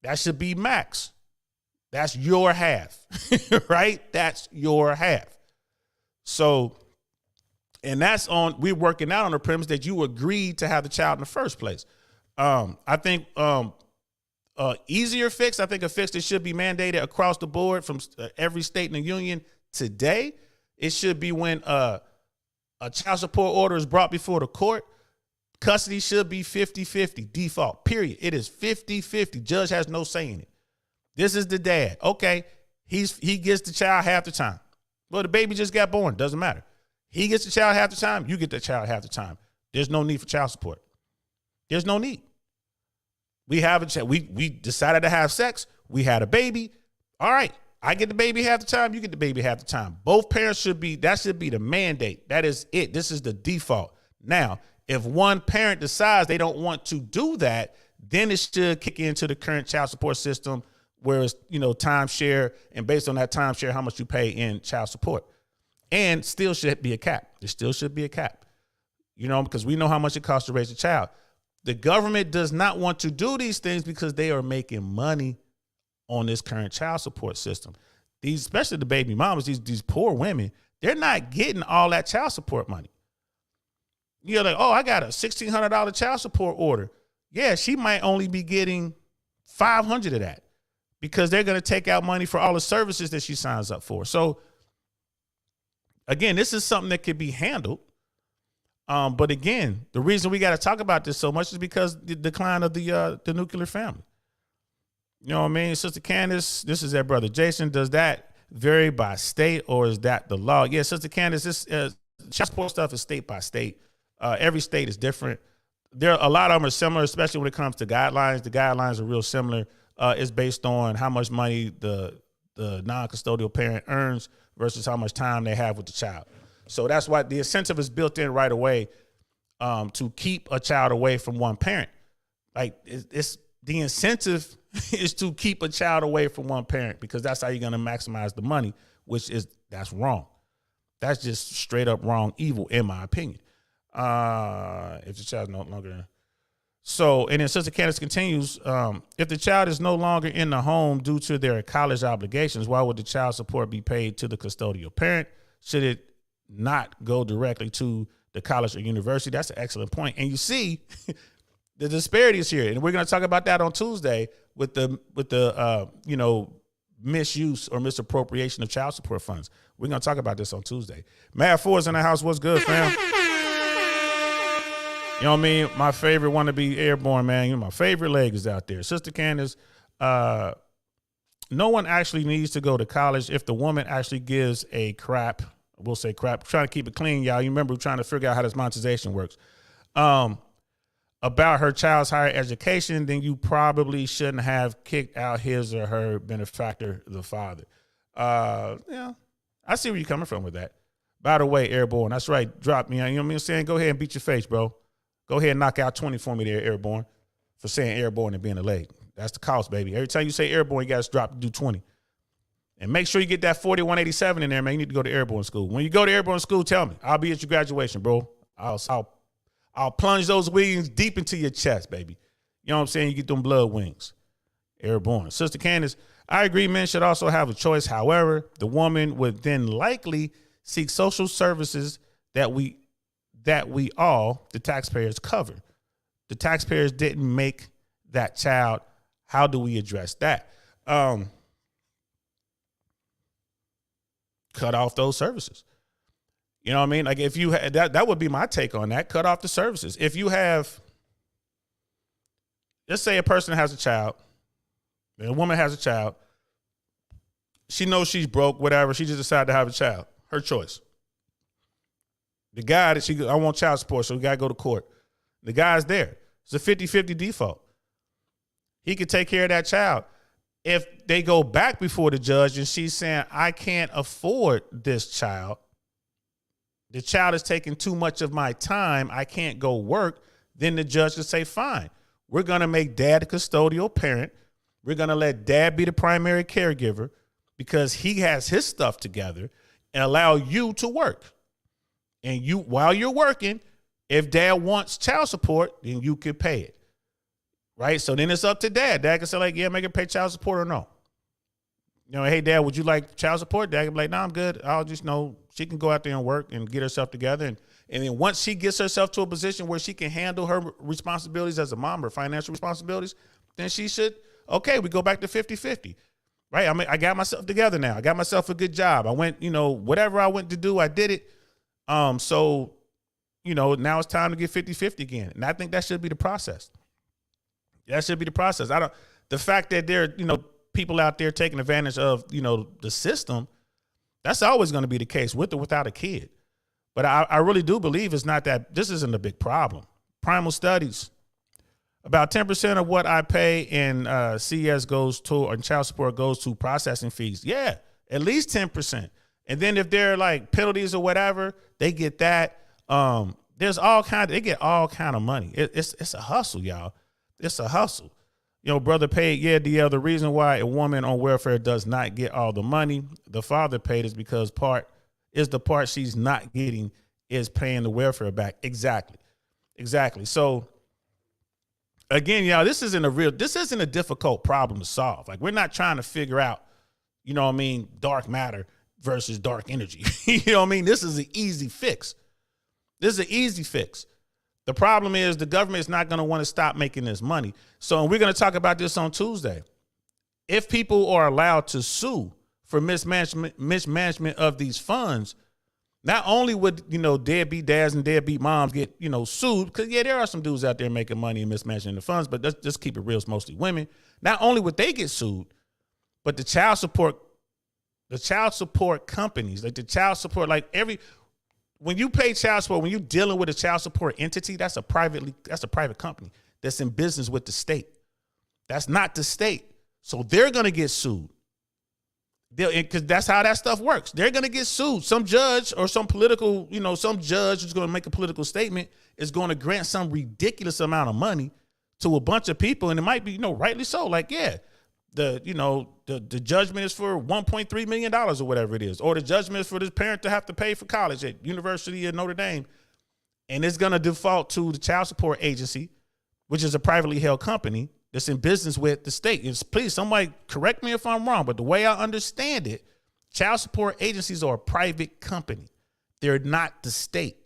That should be max. That's your half, right? That's your half. So, and we're working out on the premise that you agreed to have the child in the first place. I think easier fix, I think a fix that should be mandated across the board from every state in the union today, it should be when a child support order is brought before the court, custody should be 50-50 default, period. It is 50-50. Judge has no say in it. This is the dad. Okay, he gets the child half the time. Well, the baby just got born. Doesn't matter. He gets the child half the time. You get the child half the time. There's no need for child support. There's no need. We have a child. We decided to have sex. We had a baby. All right. I get the baby half the time. You get the baby half the time. Both parents that should be the mandate. That is it. This is the default. Now, if one parent decides they don't want to do that, then it should kick into the current child support system, where it's, timeshare, and based on that timeshare, how much you pay in child support. And still should be a cap. There still should be a cap, because we know how much it costs to raise a child. The government does not want to do these things because they are making money on this current child support system. Especially the baby mamas, these poor women, they're not getting all that child support money. You're like, oh, I got a $1,600 child support order. Yeah, she might only be getting $500 of that, because they're going to take out money for all the services that she signs up for. So again, this is something that could be handled. But again, the reason we got to talk about this so much is because the decline of the nuclear family. You know what I mean? Sister Candace, this is their brother Jason. Does that vary by state or is that the law? Yeah, Sister Candace, this child support stuff is state by state. Every state is different. A lot of them are similar, especially when it comes to guidelines. The guidelines are real similar. It's based on how much money the non-custodial parent earns versus how much time they have with the child. So that's why the incentive is built in right away to keep a child away from one parent. Like it's the incentive is to keep a child away from one parent because that's how you're going to maximize the money, that's wrong. That's just straight up wrong, evil, in my opinion. If the child's no longer. So, and then Sister Candace continues, if the child is no longer in the home due to their college obligations, why would the child support be paid to the custodial parent? Should it not go directly to the college or university? That's an excellent point. And you see the disparities here. And we're going to talk about that on Tuesday with the misuse or misappropriation of child support funds. We're going to talk about this on Tuesday. Mad Ford's in the house. What's good, fam? You know what I mean? My favorite one to be airborne, man. My favorite leg is out there. Sister Candace, no one actually needs to go to college if the woman actually gives a crap. We'll say crap. Trying to keep it clean, y'all. You remember trying to figure out how this monetization works. About her child's higher education, then you probably shouldn't have kicked out his or her benefactor, the father. Yeah, I see where you're coming from with that. By the way, airborne, that's right. Drop me. You know what I'm saying? Go ahead and beat your face, bro. Go ahead and knock out 20 for me there, airborne, for saying airborne and being a leg. That's the cost, baby. Every time you say airborne, you got to drop to do 20. And make sure you get that 4187 in there, man. You need to go to airborne school. When you go to airborne school, tell me. I'll be at your graduation, bro. I'll plunge those wings deep into your chest, baby. You know what I'm saying? You get them blood wings. Airborne. Sister Candace, I agree men should also have a choice. However, the woman would then likely seek social services that we all, the taxpayers, cover. The taxpayers didn't make that child. How do we address that? Cut off those services. You know what I mean? Like if you had that would be my take on that. Cut off the services. If you have, let's say a person has a child, a woman has a child, she knows she's broke, whatever, she just decided to have a child. Her choice. The guy I want child support, so we got to go to court. The guy's there. It's a 50-50 default. He could take care of that child. If they go back before the judge and she's saying, I can't afford this child, the child is taking too much of my time, I can't go work, then the judge can say, fine, we're going to make dad the custodial parent. We're going to let dad be the primary caregiver because he has his stuff together and allow you to work. And you, while you're working, if dad wants child support, then you can pay it. Right? So then it's up to dad. Dad can say like, yeah, make her pay child support or no. You know, hey, dad, would you like child support? Dad can be like, no, I'm good. I'll just know she can go out there and work and get herself together. And then once she gets herself to a position where she can handle her responsibilities as a mom, her financial responsibilities, then she should, okay, we go back to 50-50. Right? I mean, I got myself together now. I got myself a good job. I went, whatever I went to do, I did it. So, now it's time to get 50-50 again. And I think that should be the process. That should be the process. The fact that there are, people out there taking advantage of, the system, that's always going to be the case with or without a kid. But I really do believe it's not that, this isn't a big problem. Primal studies, about 10% of what I pay in CS goes to, or child support goes to processing fees. Yeah, at least 10%. And then if they're like penalties or whatever, they get that. There's they get all kind of money. It's a hustle, y'all. It's a hustle. Brother paid. Yeah, the reason why a woman on welfare does not get all the money the father paid is because the part she's not getting is paying the welfare back. Exactly. So again, y'all, this isn't a difficult problem to solve. Like we're not trying to figure out, dark matter versus dark energy. This is an easy fix. The problem is the government is not going to want to stop making this money. So we're going to talk about this on Tuesday. If people are allowed to sue for mismanagement of these funds, Not only would, deadbeat dads and deadbeat moms get, sued, because, yeah, there are some dudes out there making money and mismanaging the funds, but let's just keep it real, it's mostly women. Not only would they get sued, but the child support companies, like the child support, when you pay child support, when you're dealing with a child support entity, that's a private company that's in business with the state. That's not the state. So they're going to get sued. Because that's how that stuff works. They're going to get sued. Some judge or some political, some judge who's going to make a political statement is going to grant some ridiculous amount of money to a bunch of people. And it might be, rightly so. Like, yeah, the judgment is for $1.3 million or whatever it is. Or the judgment is for this parent to have to pay for college at University of Notre Dame. And it's going to default to the child support agency, which is a privately held company that's in business with the state. Please, somebody correct me if I'm wrong, but the way I understand it, child support agencies are a private company. They're not the state.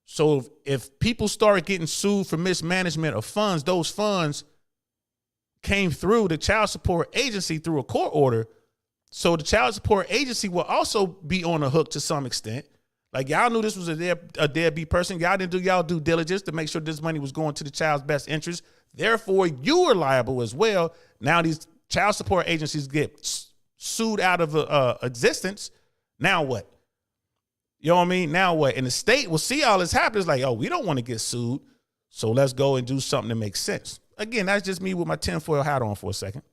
So if people start getting sued for mismanagement of funds, those funds came through the child support agency through a court order. So the child support agency will also be on the hook to some extent. Like, y'all knew this was a deadbeat person. Y'all didn't do y'all due diligence to make sure this money was going to the child's best interest. Therefore, you are liable as well. Now these child support agencies get sued out of existence. Now what? You know what I mean? Now what? And the state will see all this happen. It's like, oh, we don't want to get sued, so let's go and do something that makes sense. Again, that's just me with my tinfoil hat on for a second.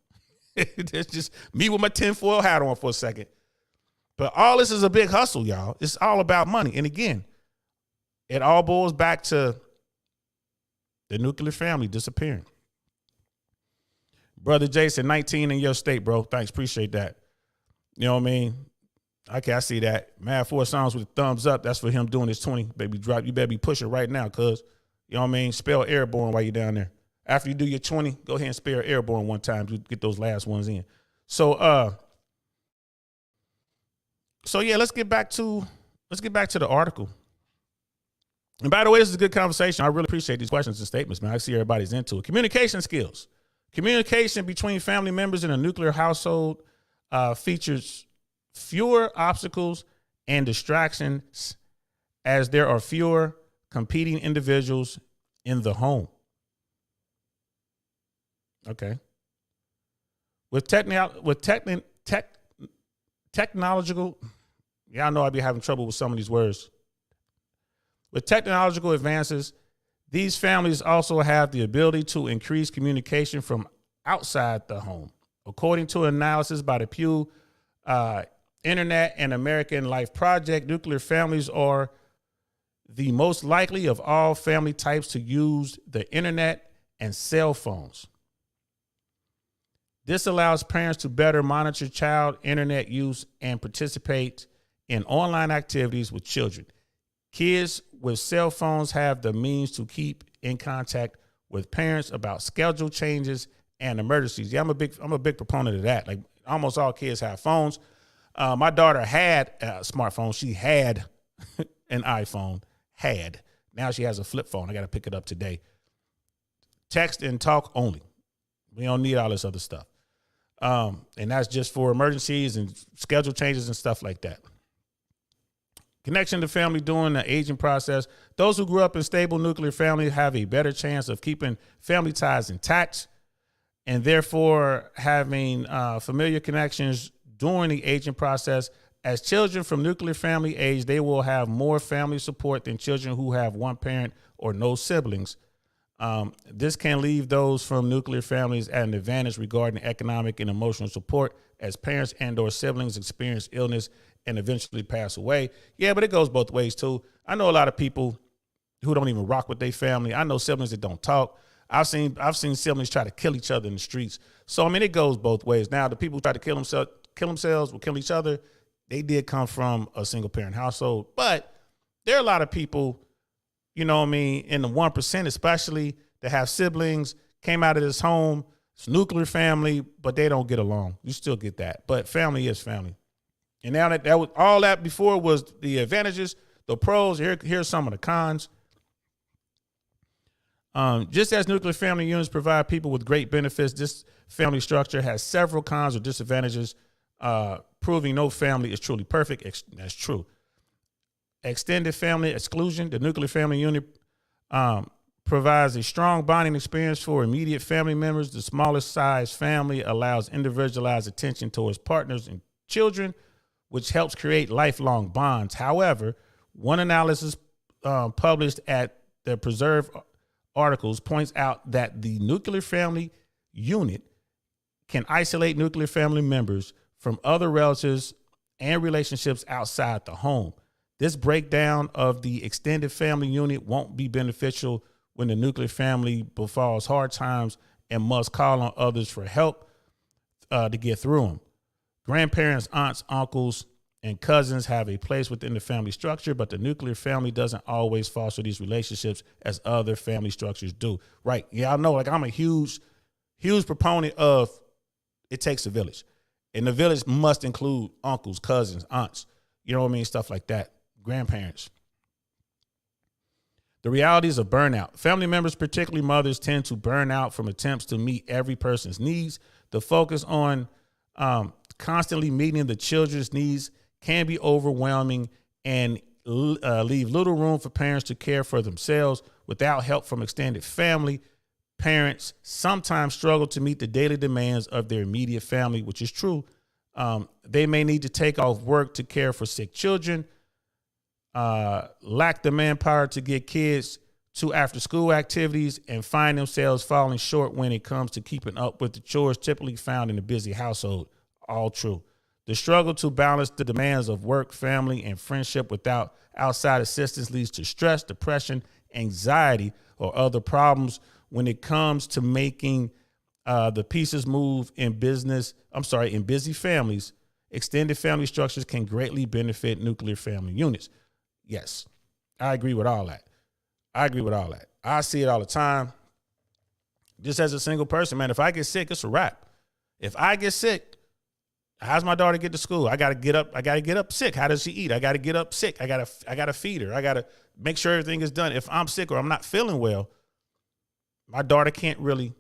That's just me with my tinfoil hat on for a second. But all this is a big hustle, y'all. It's all about money. And again, it all boils back to the nuclear family disappearing. Brother Jason, 19 in your state, bro. Thanks. Appreciate that. You know what I mean? Okay, I see that. Mad 4 songs with a thumbs up. That's for him doing his 20. Baby drop. You better be pushing right now, cuz. You know what I mean? Spell airborne while you're down there. After you do your 20, go ahead and spell airborne one time to get those last ones in. So yeah, let's get back to the article. And by the way, this is a good conversation. I really appreciate these questions and statements, man. I see everybody's into it. Communication skills. Communication between family members in a nuclear household features fewer obstacles and distractions as there are fewer competing individuals in the home. Okay. With technological, y'all know I'd be having trouble with some of these words. With technological advances, these families also have the ability to increase communication from outside the home. According to analysis by the Pew Internet and American Life Project, nuclear families are the most likely of all family types to use the internet and cell phones. This allows parents to better monitor child internet use and participate in online activities with children. Kids with cell phones have the means to keep in contact with parents about schedule changes and emergencies. Yeah, I'm a big proponent of that. Like, almost all kids have phones. My daughter had a smartphone. She had an iPhone. Now she has a flip phone. I got to pick it up today. Text and talk only. We don't need all this other stuff. And that's just for emergencies and schedule changes and stuff like that. Connection to family during the aging process. Those who grew up in stable nuclear families have a better chance of keeping family ties intact and therefore having familiar connections during the aging process. As children from nuclear family age, they will have more family support than children who have one parent or no siblings. This can leave those from nuclear families at an advantage regarding economic and emotional support as parents and or siblings experience illness and eventually pass away. Yeah, but it goes both ways too. I know a lot of people who don't even rock with their family. I know siblings that don't talk. I've seen siblings try to kill each other in the streets. So, I mean, it goes both ways. Now, the people who try to kill themselves or kill each other, they did come from a single parent household. But there are a lot of people, you know what I mean, in the 1% especially, that have siblings, came out of this home, it's a nuclear family, but they don't get along. You still get that. But family is family. And now that was all that before was the advantages, the pros. Here's some of the cons. Just as nuclear family units provide people with great benefits, this family structure has several cons or disadvantages, proving no family is truly perfect. That's true. extended family exclusion. The nuclear family unit provides a strong bonding experience for immediate family members. The smallest size family allows individualized attention towards partners and children, which helps create lifelong bonds. However, one analysis published at the Preserve articles points out that the nuclear family unit can isolate nuclear family members from other relatives and relationships outside the home. This breakdown of the extended family unit won't be beneficial when the nuclear family befalls hard times and must call on others for help to get through them. Grandparents, aunts, uncles, and cousins have a place within the family structure, but the nuclear family doesn't always foster these relationships as other family structures do. Right. Yeah, I know. Like, I'm a huge proponent of it takes a village. And the village must include uncles, cousins, aunts, you know what I mean? Stuff like that. Grandparents. The realities of burnout. Family members, particularly mothers, tend to burn out from attempts to meet every person's needs. The focus on constantly meeting the children's needs can be overwhelming and leave little room for parents to care for themselves. Without help from extended family, parents sometimes struggle to meet the daily demands of their immediate family, which is true. They may need to take off work to care for sick children, lack the manpower to get kids to after school activities, and find themselves falling short when it comes to keeping up with the chores typically found in a busy household. All true. The struggle to balance the demands of work, family, and friendship without outside assistance leads to stress, depression, anxiety, or other problems when it comes to making the pieces move in busy families. Extended family structures can greatly benefit nuclear family units. Yes, I agree with all that. I see it all the time. Just as a single person, man, if I get sick, it's a wrap. If I get sick, how's my daughter get to school? I got to get up sick. How does she eat? I got to get up sick. I got to feed her. I got to make sure everything is done. If I'm sick or I'm not feeling well, my daughter can't really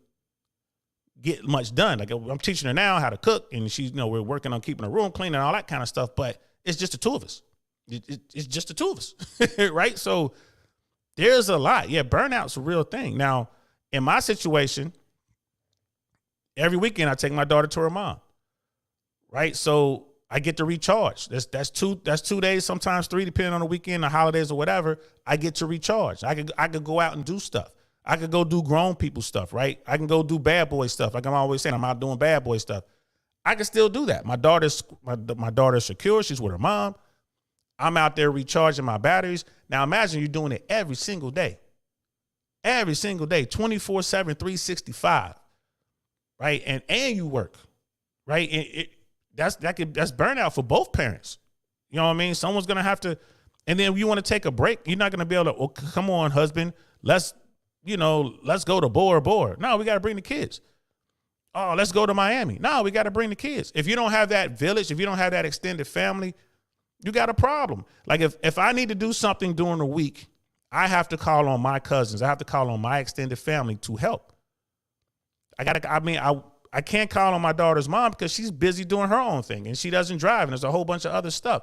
get much done. Like, I'm teaching her now how to cook, and she's, we're working on keeping the room clean and all that kind of stuff, but it's just the two of us. It's just the two of us, right? So there's a lot. Yeah, burnout's a real thing. Now, in my situation, every weekend I take my daughter to her mom, right? So I get to recharge. That's 2 days, sometimes 3, depending on the weekend, the holidays or whatever. I get to recharge. I could go out and do stuff. I could go do grown people stuff, right? I can go do bad boy stuff. Like I'm always saying, I'm out doing bad boy stuff. I can still do that. My daughter's secure. She's with her mom. I'm out there recharging my batteries. Now imagine you're doing it every single day, 24/7, 365, right? And you work, right? And that's burnout for both parents. You know what I mean? Someone's gonna have to, and then you want to take a break. You're not gonna be able to. Oh, come on, husband. Let's go to Bora Bora. No, we got to bring the kids. Oh, let's go to Miami. No, we got to bring the kids. If you don't have that village, if you don't have that extended family, you got a problem. Like if I need to do something during the week, I have to call on my cousins. I have to call on my extended family to help. I can't call on my daughter's mom because she's busy doing her own thing and she doesn't drive and there's a whole bunch of other stuff.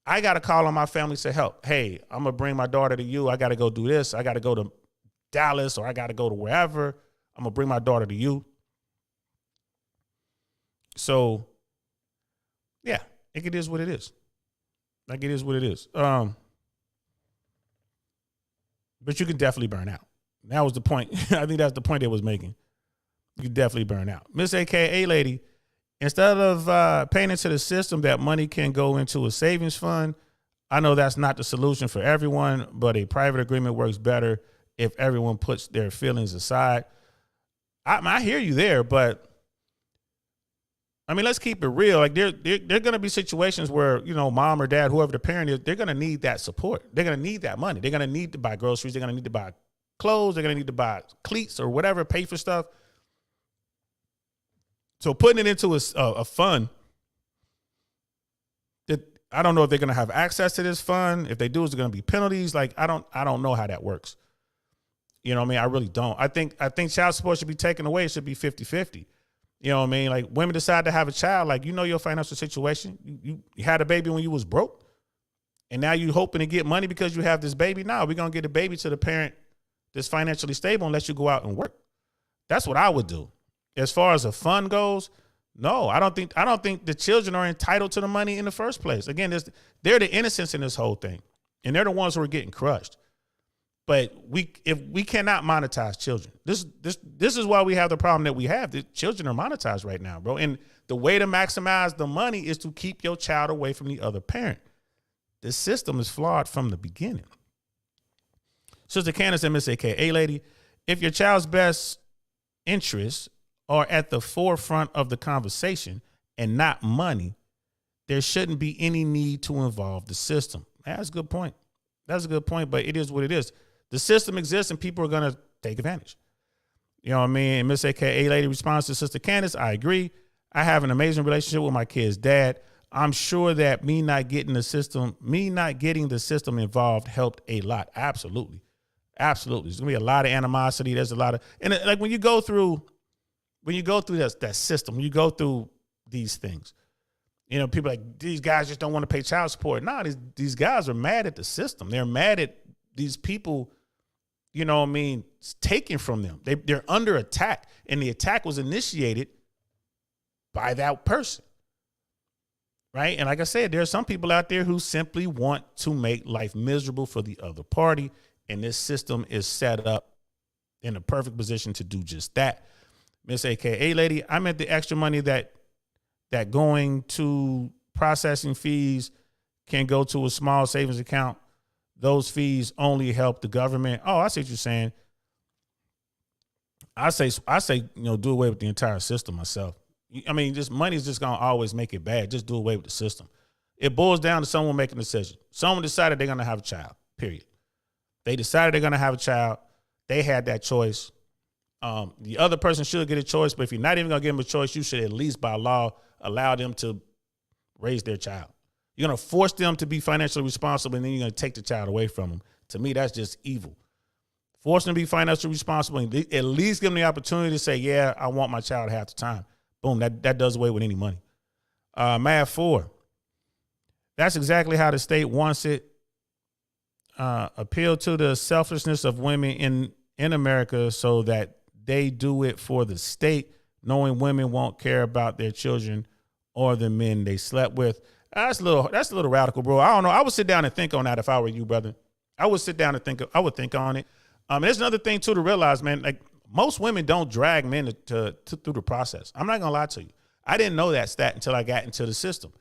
I got to call on my family to help. Hey, I'm going to bring my daughter to you. I got to go do this. I got to go to Dallas, or I got to go to wherever. I'm going to bring my daughter to you. So, yeah, it is what it is. Like, it is what it is. But you can definitely burn out. That was the point. I think that's the point they was making. You can definitely burn out. Miss AKA Lady, instead of paying into the system that money can go into a savings fund, I know that's not the solution for everyone, but a private agreement works better if everyone puts their feelings aside. I hear you there, but I mean, let's keep it real. Like there going to be situations where, mom or dad, whoever the parent is, they're going to need that support. They're going to need that money. They're going to need to buy groceries. They're going to need to buy clothes. They're going to need to buy cleats or whatever, pay for stuff. So putting it into a fund, that I don't know if they're going to have access to this fund. If they do, is there going to be penalties? Like, I don't know how that works. You know what I mean? I really don't. I think child support should be taken away. It should be 50-50. You know what I mean? Like, women decide to have a child, like, your financial situation. You had a baby when you was broke, And now you hoping to get money because you have this baby. Now we're going to get a baby to the parent that's financially stable and let you go out and work. That's what I would do. As far as a fund goes, no, I don't think the children are entitled to the money in the first place. Again, they're the innocents in this whole thing. And they're the ones who are getting crushed. But if we cannot monetize children, this is why we have the problem that we have. The children are monetized right now, bro. And the way to maximize the money is to keep your child away from the other parent. The system is flawed from the beginning. Sister Candace, MSAK, lady, if your child's best interests are at the forefront of the conversation and not money, there shouldn't be any need to involve the system. That's a good point. That's a good point, but it is what it is. The system exists and people are going to take advantage. You know what I mean? And Miss AKA lady responds to Sister Candace, I agree. I have an amazing relationship with my kid's dad. I'm sure that me not getting the system involved helped a lot. Absolutely. Absolutely. There's going to be a lot of animosity. There's a lot of, and like when you go through that system, when you go through these things, you know, people like these guys just don't want to pay child support. No, these guys are mad at the system. They're mad at these people, you know what I mean, taken from them. They're under attack, and the attack was initiated by that person. Right? And like I said, there are some people out there who simply want to make life miserable for the other party, and this system is set up in a perfect position to do just that. Miss AKA lady, I meant the extra money that going to processing fees can go to a small savings account. Those fees only help the government. Oh, I see what you're saying. I say, you know, do away with the entire system myself. I mean, just money is just going to always make it bad. Just do away with the system. It boils down to someone making a decision. Someone decided they're going to have a child, period. They decided they're going to have a child. They had that choice. The other person should get a choice, but if you're not even going to give them a choice, you should at least by law allow them to raise their child. You're going to force them to be financially responsible, and then you're going to take the child away from them. To me, that's just evil. Force them to be financially responsible, and at least give them the opportunity to say, yeah, I want my child half the time. Boom, that does away with any money. Math 4. That's exactly how the state wants it. Appeal to the selfishness of women in America so that they do it for the state, knowing women won't care about their children or the men they slept with. That's a little radical, bro. I don't know. I would sit down and think on that if I were you, brother. I would sit down and think. I would think on it. There's another thing too to realize, man. Like most women don't drag men to through the process. I'm not gonna lie to you. I didn't know that stat until I got into the system.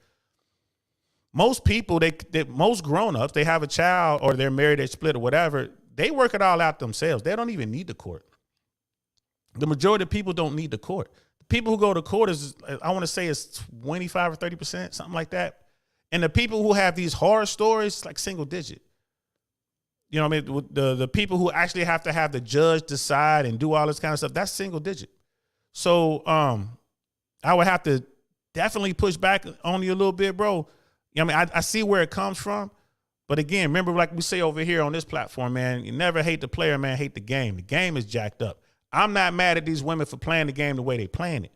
Most people, most grown-ups, they have a child or they're married, they split or whatever. They work it all out themselves. They don't even need the court. The majority of people don't need the court. The people who go to court I want to say is 25 or 30%, something like that. And the people who have these horror stories, like single digit. You know what I mean? The people who actually have to have the judge decide and do all this kind of stuff, that's single digit. So I would have to definitely push back on you a little bit, bro. You know what I mean? I see where it comes from. But again, remember, like we say over here on this platform, man, you never hate the player, man, hate the game. The game is jacked up. I'm not mad at these women for playing the game the way they playing it,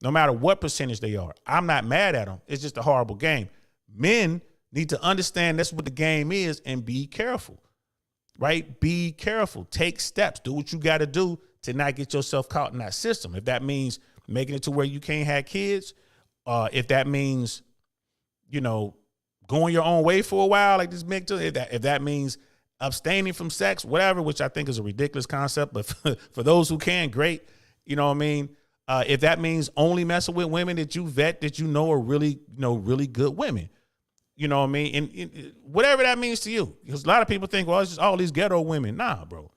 no matter what percentage they are. I'm not mad at them. It's just a horrible game. Men need to understand that's what the game is and be careful, right? Be careful. Take steps. Do what you got to do to not get yourself caught in that system. If that means making it to where you can't have kids, if that means, you know, going your own way for a while, like this Mick too, if that means abstaining from sex, whatever, which I think is a ridiculous concept, but for those who can, great. You know what I mean? If that means only messing with women that you vet, that you know are really, really good women, you know what I mean? And whatever that means to you, because a lot of people think, well, it's just all these ghetto women. Nah, bro.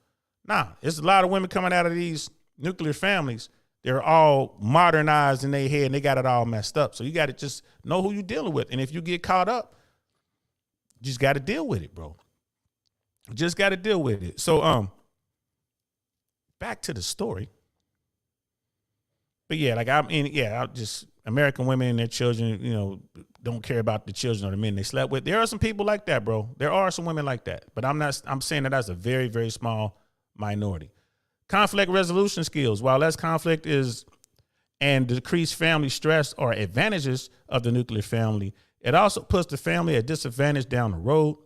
Nah, there's a lot of women coming out of these nuclear families. They're all modernized in their head and they got it all messed up. So you got to just know who you're dealing with. And if you get caught up, you just got to deal with it, bro. Just got to deal with it. So, back to the story. But yeah, like I'll just American women and their children, you know, don't care about the children or the men they slept with. There are some people like that, bro. There are some women like that, but I'm saying that that's a very, very small minority. Conflict resolution skills. While less conflict is and decreased family stress are advantages of the nuclear family, It also puts the family at disadvantage down the road.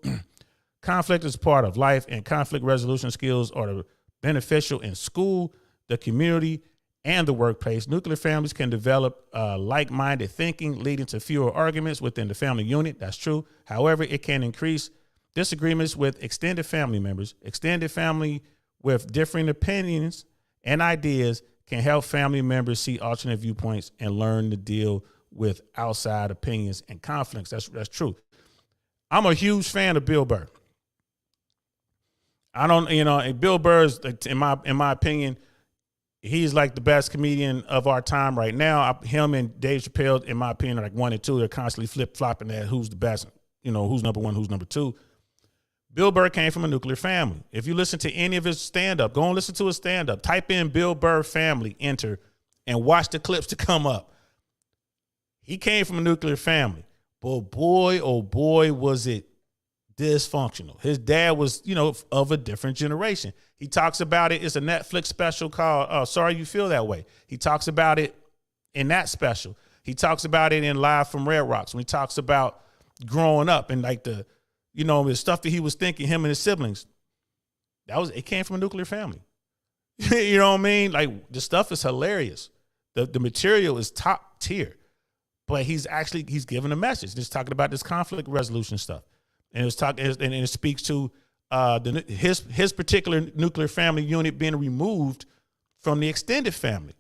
Conflict is part of life, and conflict resolution skills are beneficial in school, the community, and the workplace. Nuclear families can develop like-minded thinking, leading to fewer arguments within the family unit. That's true. However, it can increase disagreements with extended family members. Extended family with differing opinions and ideas can help family members see alternate viewpoints and learn to deal with outside opinions and conflicts. That's true. I'm a huge fan of Bill Burr. I don't, Bill Burr's, in my opinion, he's like the best comedian of our time right now. Him and Dave Chappelle, in my opinion, are like 1 and 2. They're constantly flip-flopping at who's the best, who's number 1, who's number 2. Bill Burr came from a nuclear family. If you listen to any of his stand-up, go and listen to his stand-up. Type in Bill Burr family, enter, and watch the clips to come up. He came from a nuclear family. But boy, oh boy, was it dysfunctional. His dad was, of a different generation. He talks about it. It's a Netflix special called Sorry You Feel That Way. He talks about it in that special. He talks about it in Live from Red Rocks when he talks about growing up and like the stuff that he was thinking, him and his siblings. It came from a nuclear family. You know what I mean? Like the stuff is hilarious. The material is top tier. But he's giving a message. Just talking about this conflict resolution stuff. And it speaks to his particular nuclear family unit being removed from the extended family,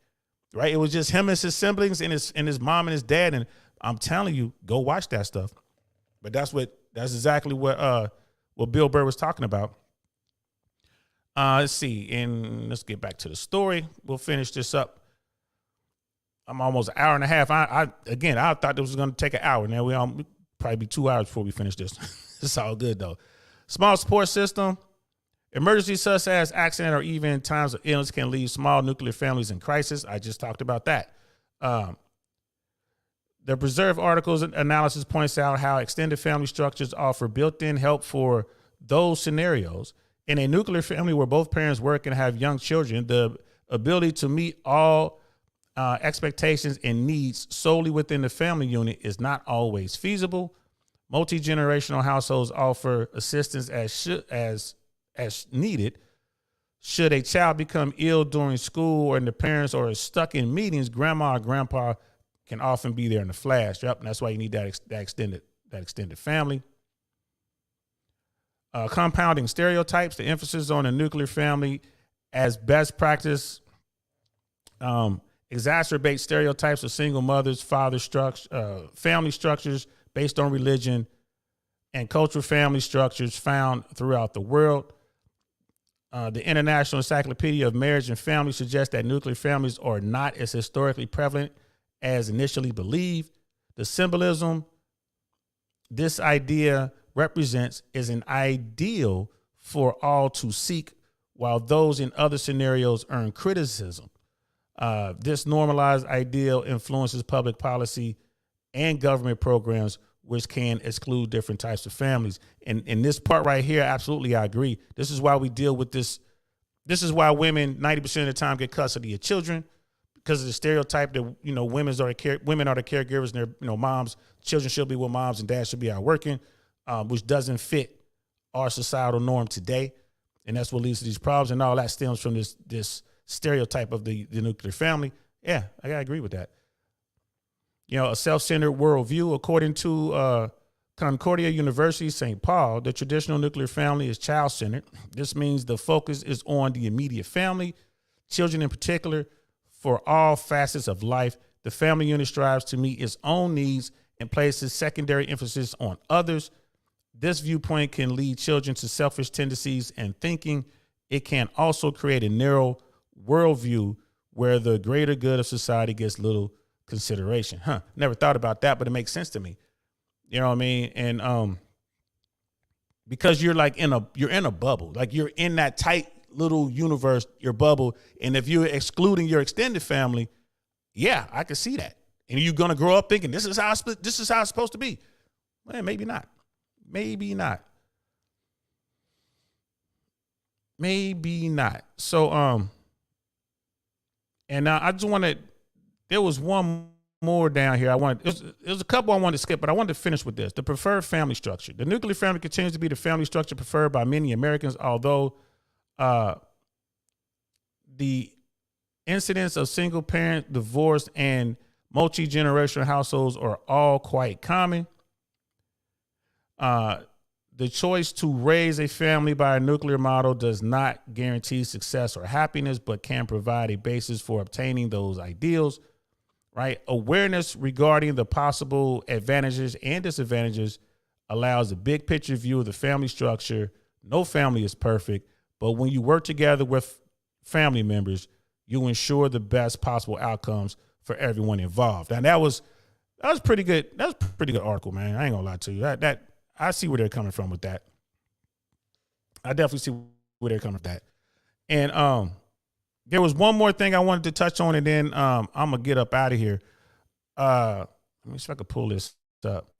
right? It was just him and his siblings and his mom and his dad. And I'm telling you, go watch that stuff. But that's exactly what Bill Burr was talking about. Let's see, and let's get back to the story. We'll finish this up. I'm almost an hour and a half. I thought this was going to take an hour. Now we'll probably be 2 hours before we finish this. It's all good though. Small support system. Emergencies such as accident or even times of illness can leave small nuclear families in crisis. I just talked about that. The Preserve articles analysis points out how extended family structures offer built-in help for those scenarios. In a nuclear family where both parents work and have young children, the ability to meet all expectations and needs solely within the family unit is not always feasible. Multi-generational households offer assistance as needed. Should a child become ill during school or the parents are stuck in meetings, grandma or grandpa can often be there in a flash. Yep, and that's why you need that extended family. Compounding stereotypes, the emphasis on a nuclear family as best practice exacerbate stereotypes of single mothers, family structures based on religion, and cultural family structures found throughout the world. The International Encyclopedia of Marriage and Family suggests that nuclear families are not as historically prevalent as initially believed. The symbolism this idea represents is an ideal for all to seek, while those in other scenarios earn criticism. This normalized ideal influences public policy and government programs, which can exclude different types of families. And in this part right here, absolutely, I agree. This is why we deal with this. This is why women 90% of the time get custody of children, because of the stereotype that, women are the caregivers and their, moms, children should be with moms and dads should be out working, which doesn't fit our societal norm today. And that's what leads to these problems. And all that stems from this stereotype of the nuclear family. Yeah, I gotta agree with that. A self-centered worldview. According to Concordia University, St. Paul, the traditional nuclear family is child-centered. This means the focus is on the immediate family, children in particular, for all facets of life. The family unit strives to meet its own needs and places secondary emphasis on others. This viewpoint can lead children to selfish tendencies and thinking. It can also create a narrow worldview where the greater good of society gets little consideration. Never thought about that, but it makes sense to me. You know what I mean? And because you're like you're in a bubble, like you're in that tight little universe, your bubble. And if you're excluding your extended family, yeah, I can see that. And you're gonna grow up thinking this is how it's supposed to be. Well, maybe not. Maybe not. So and now I just want to. There was one more down here. There's a couple I wanted to skip, but I wanted to finish with this. The preferred family structure. The nuclear family continues to be the family structure preferred by many Americans, although the incidence of single parent, divorce, and multi-generational households are all quite common. The choice to raise a family by a nuclear model does not guarantee success or happiness, but can provide a basis for obtaining those ideals, right? Awareness regarding the possible advantages and disadvantages allows a big picture view of the family structure. No family is perfect, but when you work together with family members, you ensure the best possible outcomes for everyone involved. And that was pretty good. That was a pretty good article, man. I ain't gonna lie to you. That I see where they're coming from with that. I definitely see where they're coming with that. And there was one more thing I wanted to touch on, and then I'm gonna get up out of here. Let me see if I can pull this up.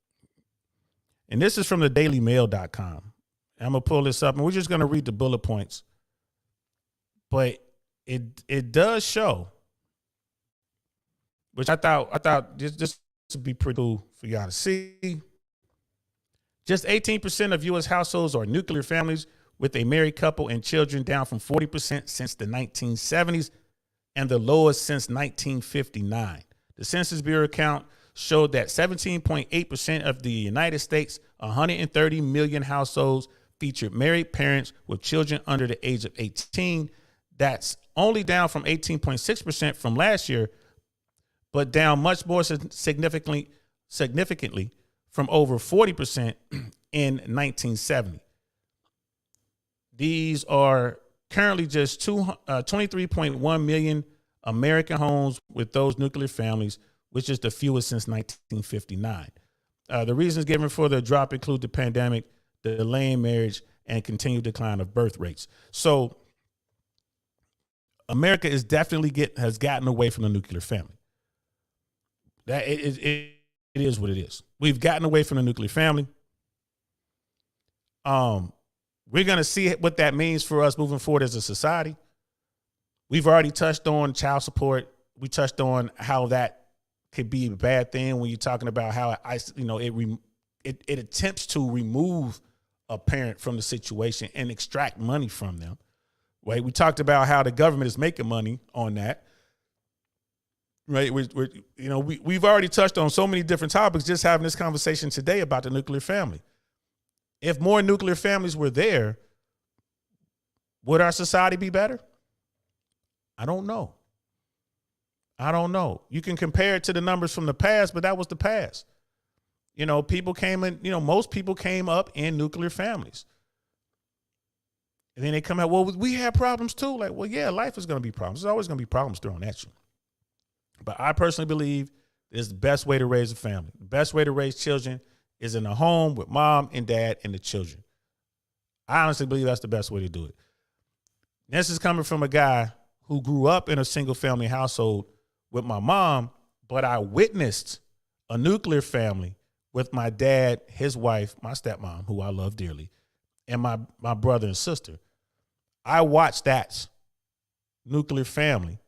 And this is from the dailymail.com. I'm gonna pull this up, and we're just gonna read the bullet points. But it does show, which I thought this would be pretty cool for y'all to see. Just 18% of U.S. households are nuclear families with a married couple and children, down from 40% since the 1970s and the lowest since 1959. The Census Bureau count showed that 17.8% of the United States, 130 million households, featured married parents with children under the age of 18. That's only down from 18.6% from last year, but down much more significantly from over 40% in 1970. These are currently just 23.1 million American homes with those nuclear families, which is the fewest since 1959. The reasons given for the drop include the pandemic, the delay in marriage, and continued decline of birth rates. So America is definitely has gotten away from the nuclear family. That it is what it is. We've gotten away from the nuclear family. We're going to see what that means for us moving forward as a society. We've already touched on child support. We touched on how that could be a bad thing when you're talking about how it attempts to remove a parent from the situation and extract money from them. Right? We talked about how the government is making money on that. Right? We've already touched on so many different topics just having this conversation today about the nuclear family. If more nuclear families were there, would our society be better? I don't know. You can compare it to the numbers from the past, but that was the past. People came in, most people came up in nuclear families. And then they come out, well, we had problems too. Like, well, yeah, life is going to be problems. There's always going to be problems thrown at you. But I personally believe it's the best way to raise a family. The best way to raise children is in a home with mom and dad and the children. I honestly believe that's the best way to do it. This is coming from a guy who grew up in a single family household with my mom, but I witnessed a nuclear family with my dad, his wife, my stepmom, who I love dearly, and my brother and sister. I watched that nuclear family.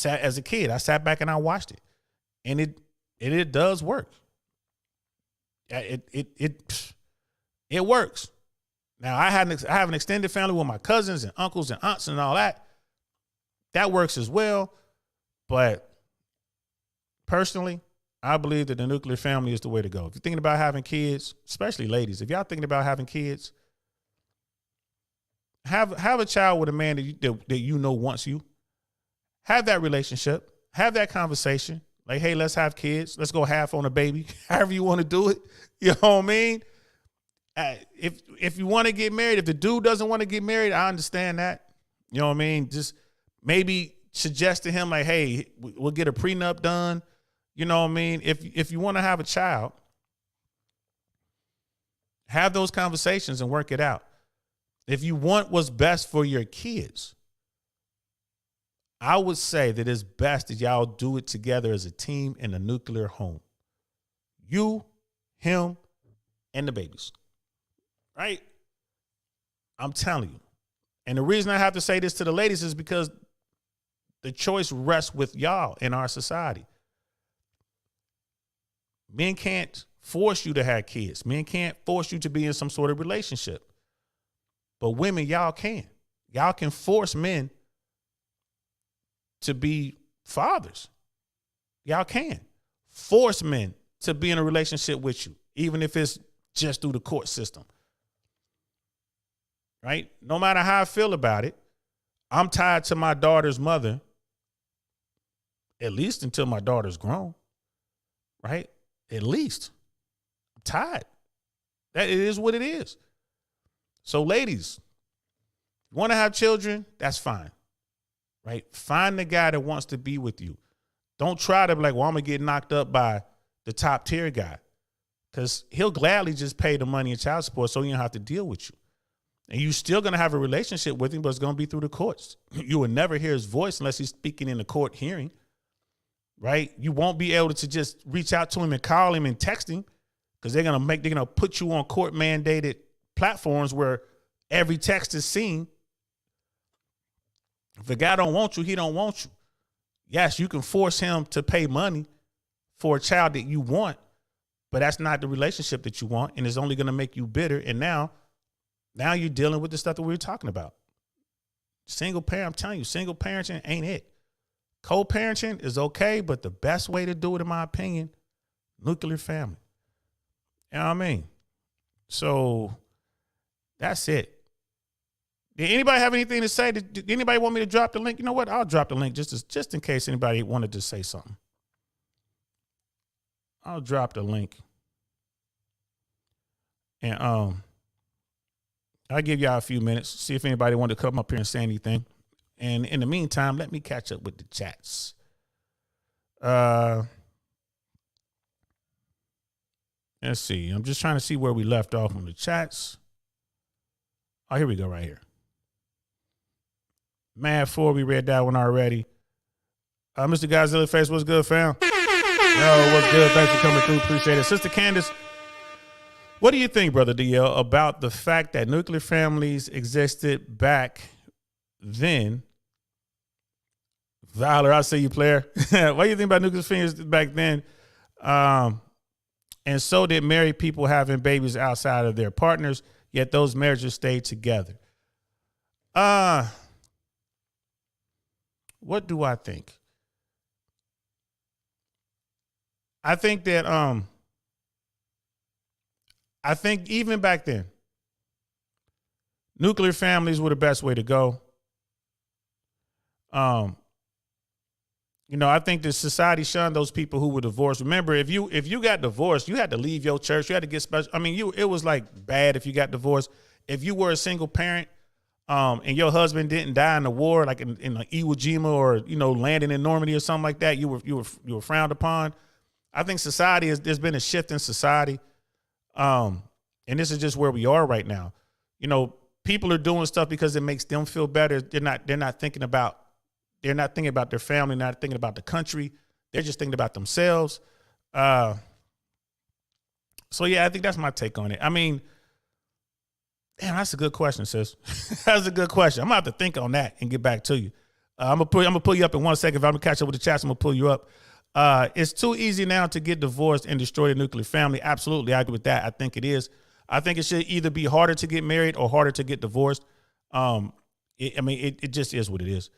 As a kid, I sat back and I watched it, and it does work. It works. Now I have an extended family with my cousins and uncles and aunts and all that. That works as well, but personally, I believe that the nuclear family is the way to go. If you're thinking about having kids, especially ladies, if y'all thinking about having kids, have a child with a man that you know wants you. Have that relationship. Have that conversation. Like, hey, let's have kids. Let's go half on a baby. However you want to do it. You know what I mean? If you want to get married, if the dude doesn't want to get married, I understand that. You know what I mean? Just maybe suggest to him like, hey, we'll get a prenup done. You know what I mean? If you want to have a child, have those conversations and work it out. If you want what's best for your kids, I would say that it's best that y'all do it together as a team in a nuclear home. You, him, and the babies. Right? I'm telling you. And the reason I have to say this to the ladies is because The choice rests with y'all in our society. Men can't force you to have kids. Men can't force you to be in some sort of relationship. But women, y'all can. Y'all can force men to be fathers. Y'all can force men to be in a relationship with you, even if it's just through the court system. Right? No matter how I feel about it, I'm tied to my daughter's mother, at least until my daughter's grown. Right? At least. I'm tied. That it is what it is. So ladies, you want to have children, that's fine. Right? Find the guy that wants to be with you. Don't try to be like, well, I'm going to get knocked up by the top tier guy, because he'll gladly just pay the money in child support so he don't have to deal with you. And you're still going to have a relationship with him, but it's going to be through the courts. You will never hear his voice unless he's speaking in the court hearing, right? You won't be able to just reach out to him and call him and text him, because they're going to put you on court mandated platforms where every text is seen. If a guy don't want you, he don't want you. Yes, you can force him to pay money for a child that you want, but that's not the relationship that you want, and it's only going to make you bitter. And now you're dealing with the stuff that we were talking about. Single parent, I'm telling you, single parenting ain't it. Co-parenting is okay, but the best way to do it, in my opinion, nuclear family. You know what I mean? So that's it. Did anybody have anything to say? Did anybody want me to drop the link? You know what? I'll drop the link just in case anybody wanted to say something. I'll drop the link. And I'll give y'all a few minutes, see if anybody wanted to come up here and say anything. And in the meantime, let me catch up with the chats. Let's see. I'm just trying to see where we left off on the chats. Oh, here we go right here. Mad 4, we read that one already. Mr. Godzilla Face, what's good, fam? Yo, what's good? Thanks for coming through. Appreciate it. Sister Candace, what do you think, Brother DL, about the fact that nuclear families existed back then? Valor, I see you, player. What do you think about nuclear families back then? And so did married people having babies outside of their partners, yet those marriages stayed together. What do I think? I think that I think even back then, nuclear families were the best way to go. I think that society shunned those people who were divorced. Remember, if you got divorced, you had to leave your church. You had to get special. I mean, it was like bad if you got divorced. If you were a single parent, and your husband didn't die in the war, like in like Iwo Jima or landing in Normandy or something like that, you were frowned upon. I think there's been a shift in society, and this is just where we are right now. People are doing stuff because it makes them feel better. They're not thinking about their family, not thinking about the country. They're just thinking about themselves. So yeah, I think that's my take on it. I mean, damn, that's a good question, sis. That's a good question. I'm gonna have to think on that and get back to you. I'm gonna pull you up in 1 second. If I'm gonna catch up with the chats, I'm gonna pull you up. It's too easy now to get divorced and destroy the nuclear family. Absolutely, I agree with that. I think it is. I think it should either be harder to get married or harder to get divorced. It just is what it is.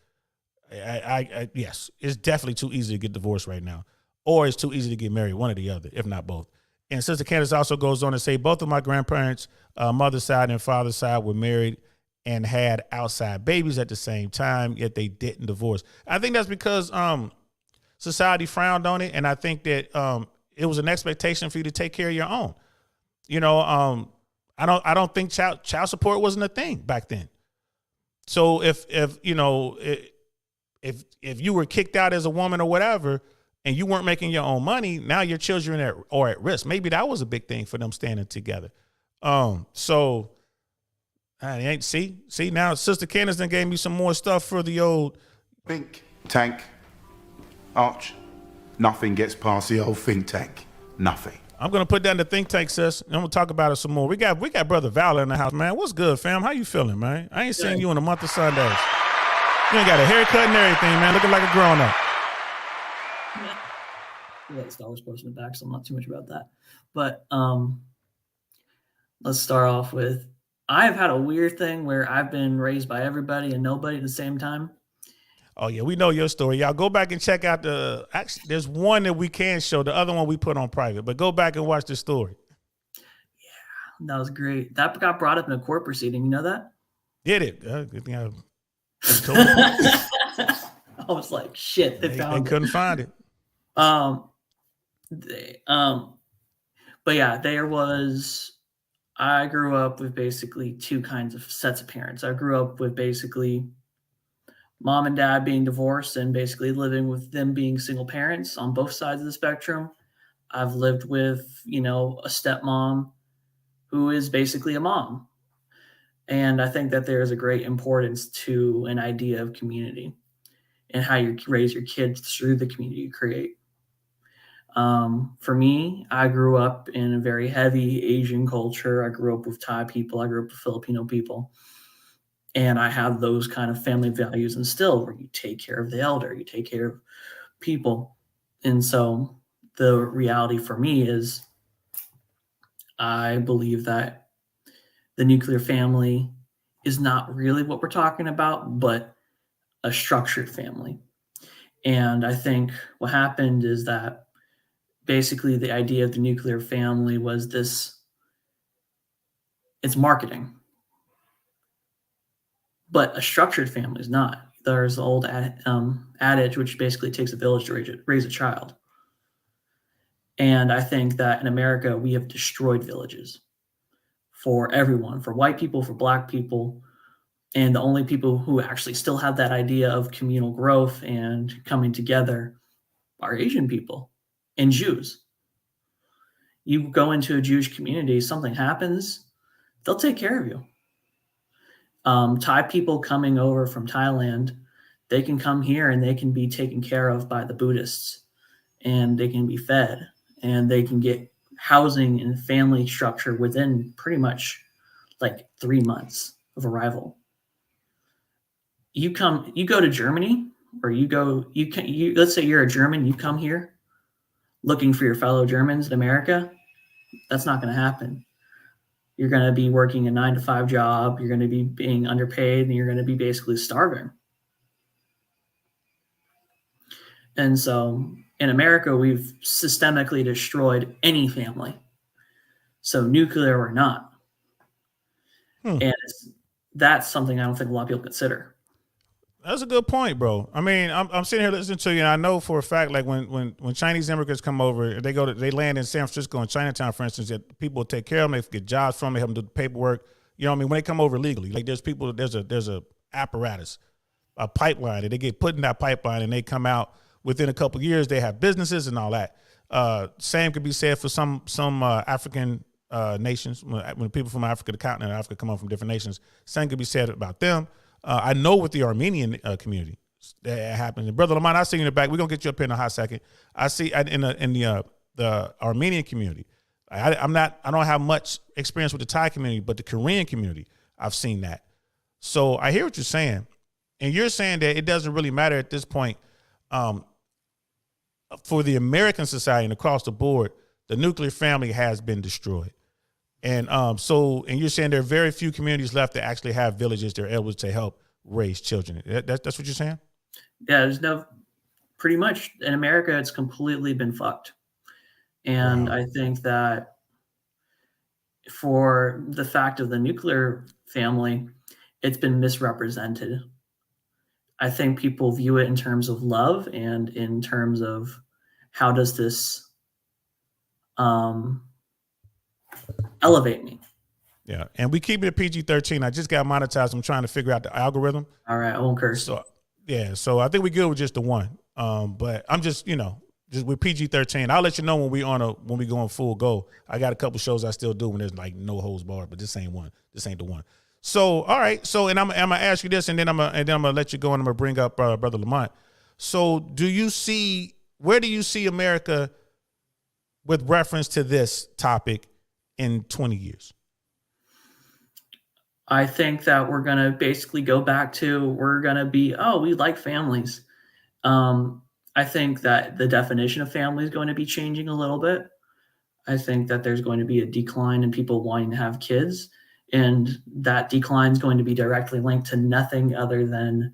Yes, it's definitely too easy to get divorced right now, or it's too easy to get married, one or the other, if not both. And Sister Candace also goes on to say, both of my grandparents, mother's side and father's side, were married and had outside babies at the same time, yet they didn't divorce. I think that's because society frowned on it, and I think that it was an expectation for you to take care of your own. I don't think child support wasn't a thing back then. So if you were kicked out as a woman or whatever, and you weren't making your own money, now your children are at risk. Maybe that was a big thing for them standing together. So I ain't see now Sister Candace done gave me some more stuff for the old
think tank. Arch, nothing gets past the old think tank. Nothing.
I'm gonna put that in the think tank, sis. And I'm gonna talk about it some more. We got Brother Valor in the house, man. What's good, fam? How you feeling, man? I ain't seen you in a month of Sundays. You ain't got a haircut and everything, man. Looking like a grown up.
I got the Star Wars poster in the back, so I'm not too much about that. But let's start off with, I've had a weird thing where I've been raised by everybody and nobody at the same time.
Oh yeah, we know your story. Y'all go back and check out actually there's one that we can show. The other one we put on private, but go back and watch the story.
Yeah, that was great. That got brought up in a court proceeding. You know that?
Did it? Good thing I
was like, shit, they
couldn't find it.
But yeah, I grew up with basically two kinds of sets of parents. I grew up with basically mom and dad being divorced and basically living with them being single parents on both sides of the spectrum. I've lived with, a stepmom who is basically a mom. And I think that there is a great importance to an idea of community and how you raise your kids through the community you create. For me, I grew up in a very heavy Asian culture. I grew up with Thai people. I grew up with Filipino people. And I have those kind of family values instilled where you take care of the elder, you take care of people. And so the reality for me is I believe that the nuclear family is not really what we're talking about, but a structured family. And I think what happened is that basically the idea of the nuclear family was it's marketing. But a structured family is not. There's the old adage, which basically takes a village to raise a child. And I think that in America, we have destroyed villages for everyone, for white people, for black people. And the only people who actually still have that idea of communal growth and coming together are Asian people and Jews. You go into a Jewish community, something happens, they'll take care of you. Thai people coming over from Thailand, they can come here and they can be taken care of by the Buddhists, and they can be fed, and they can get housing and family structure within pretty much like 3 months of arrival. You go to Germany, or let's say you're a German, you come here looking for your fellow Germans in America. That's not going to happen. You're going to be working a 9-to-5 job. You're going to be being underpaid, and you're going to be basically starving. And so in America, we've systemically destroyed any family. So nuclear or not. And that's something I don't think a lot of people consider.
That's a good point, bro. I mean, I'm sitting here listening to you, and I know for a fact, like when Chinese immigrants come over, they land in San Francisco and Chinatown, for instance, that people take care of them, they get jobs from them, they help them do the paperwork. You know what I mean? When they come over legally, like there's a apparatus, a pipeline, and they get put in that pipeline, and they come out within a couple of years. They have businesses and all that. Same could be said for some African nations. When people from Africa, the continent of Africa, come over from different nations, same could be said about them. I know with the Armenian community that happened. Brother Lamont, I see you in the back. We're gonna get you up here in a hot second. I see in the Armenian community. I don't have much experience with the Thai community, but the Korean community, I've seen that. So I hear what you're saying, and you're saying that it doesn't really matter at this point. For the American society and across the board, the nuclear family has been destroyed. And and you're saying there are very few communities left that actually have villages that are able to help raise children. That's what you're saying?
Yeah, pretty much in America, it's completely been fucked. And wow. I think that for the fact of the nuclear family, it's been misrepresented. I think people view it in terms of love and in terms of how does this elevate me.
Yeah, and we keep it at PG-13. I just got monetized. I'm trying to figure out the algorithm.
All right, I won't curse.
So I think we're good with just the one. But I'm just with PG-13. I'll let you know when we go on full go. I got a couple shows I still do when there's like no holds barred, but this ain't one. This ain't the one. So all right. So and I'm gonna ask you this, and then I'm gonna let you go, and I'm gonna bring up Brother Lamont. So where do you see America with reference to this topic in 20 years?
I think that we're going to basically go back to we're going to be, oh, we like families. I think that the definition of family is going to be changing a little bit. I think that there's going to be a decline in people wanting to have kids, and that decline is going to be directly linked to nothing other than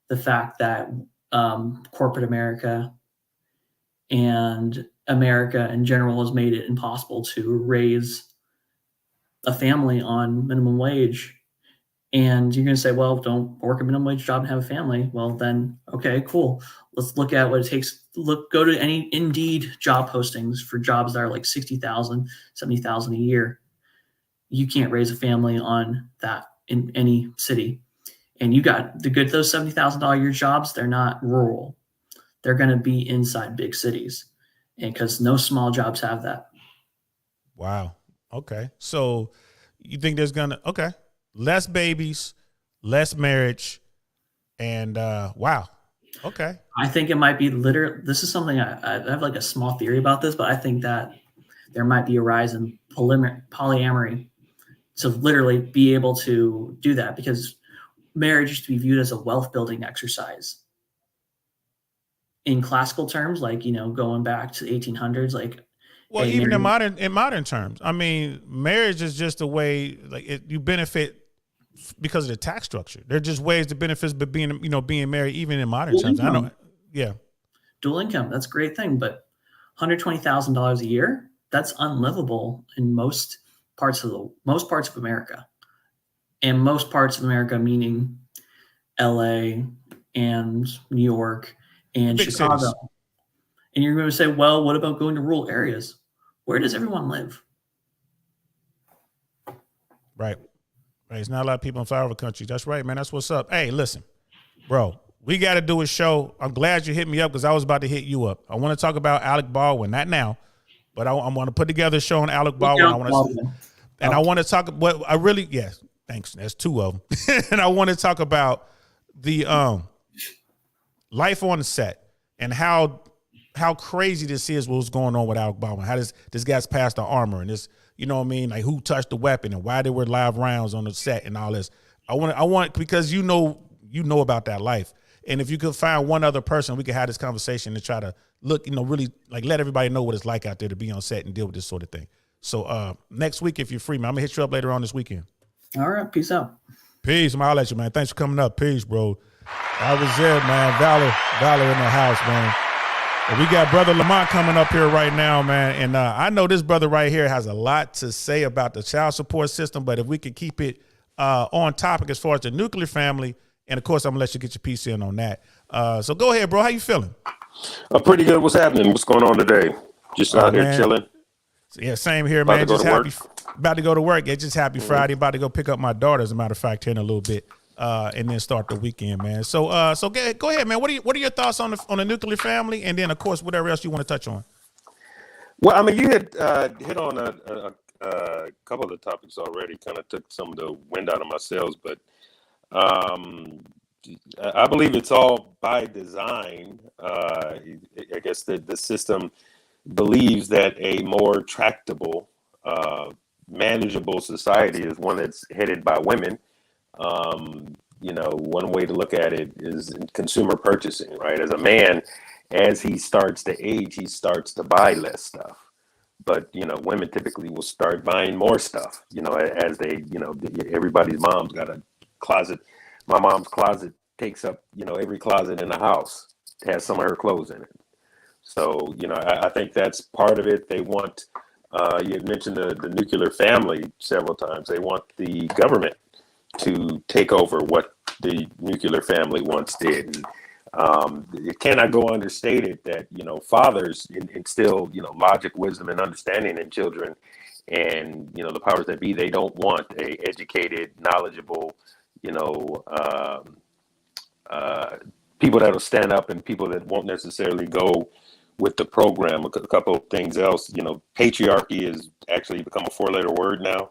the fact that corporate America and America in general has made it impossible to raise a family on minimum wage. And you're going to say, well, don't work a minimum wage job and have a family. Well, then, okay, cool. Let's look at what it takes. Go to any Indeed job postings for jobs that are like 60,000, 70,000 a year. You can't raise a family on that in any city. And you got those $70,000 a year jobs, they're not rural. They're going to be inside big cities. And because no small jobs have that.
Wow. Okay. So you think there's okay. Less babies, less marriage, and wow. Okay.
I think it might be this is something I have like a small theory about this, but I think that there might be a rise in polyamory to literally be able to do that, because marriage used to be viewed as a wealth building exercise. In classical terms, like, going back to the 1800s, like,
well,
hey,
even in modern terms, I mean, marriage is just a way, like, you benefit because of the tax structure. There are just ways to benefit, but being married, even in modern terms. I know. Yeah.
Dual income. That's a great thing. But $120,000 a year, that's unlivable in most parts of America. And most parts of America, meaning LA and New York and
big
Chicago.
Cities.
And you're going to say, well, what about going to rural areas? Where does everyone live?
Right. There's not a lot of people in flyover country. That's right, man. That's what's up. Hey, listen, bro, we got to do a show. I'm glad you hit me up because I was about to hit you up. I want to talk about Alec Baldwin, not now, but I want to put together a show on Alec Baldwin. I want to talk. Yes, thanks. That's two of them. And I want to talk about the life on the set and how crazy this is. What's going on with Alec Baldwin? How this guy's passed the armor and this. You know what I mean? Like, who touched the weapon and why there were live rounds on the set and all this. I want because you know about that life. And if you could find one other person, we could have this conversation and try to look, really like let everybody know what it's like out there to be on set and deal with this sort of thing. So next week, if you're free, man, I'm gonna hit you up later on this weekend.
All right, peace out.
Peace. I'm gonna let you, man. Thanks for coming up. Peace, bro. I was there, man. Valor in the house, man. And we got Brother Lamont coming up here right now, man. And I know this brother right here has a lot to say about the child support system, but if we could keep it on topic as far as the nuclear family, and of course, I'm gonna let you get your piece in on that. So go ahead, bro. How you feeling?
Pretty good. What's happening? What's going on today? Just out here chilling.
Yeah, same here, man.
Just happy.
About to go to work. Yeah, just happy Friday. About to go pick up my daughter, as a matter of fact, here in a little bit. And then start the weekend, man. So go ahead, man. What are your thoughts on the nuclear family, and then of course whatever else you want to touch on?
Well, I mean, you had hit on a couple of the topics already. Kind of took some of the wind out of my sails, but I believe it's all by design. I guess the system believes that a more tractable, manageable society is one that's headed by women. One way to look at it is consumer purchasing, right? As a man, as he starts to age, he starts to buy less stuff. But, women typically will start buying more stuff, as they, everybody's mom's got a closet. My mom's closet takes up, every closet in the house. It has some of her clothes in it. So, I think that's part of it. They want, you had mentioned the nuclear family several times. They want the government to take over what the nuclear family once did. And, it cannot go understated that, fathers instill, logic, wisdom, and understanding in children. And, the powers that be, they don't want a educated, knowledgeable, people that'll stand up and people that won't necessarily go with the program. A couple of things else, patriarchy has actually become a 4-letter word now.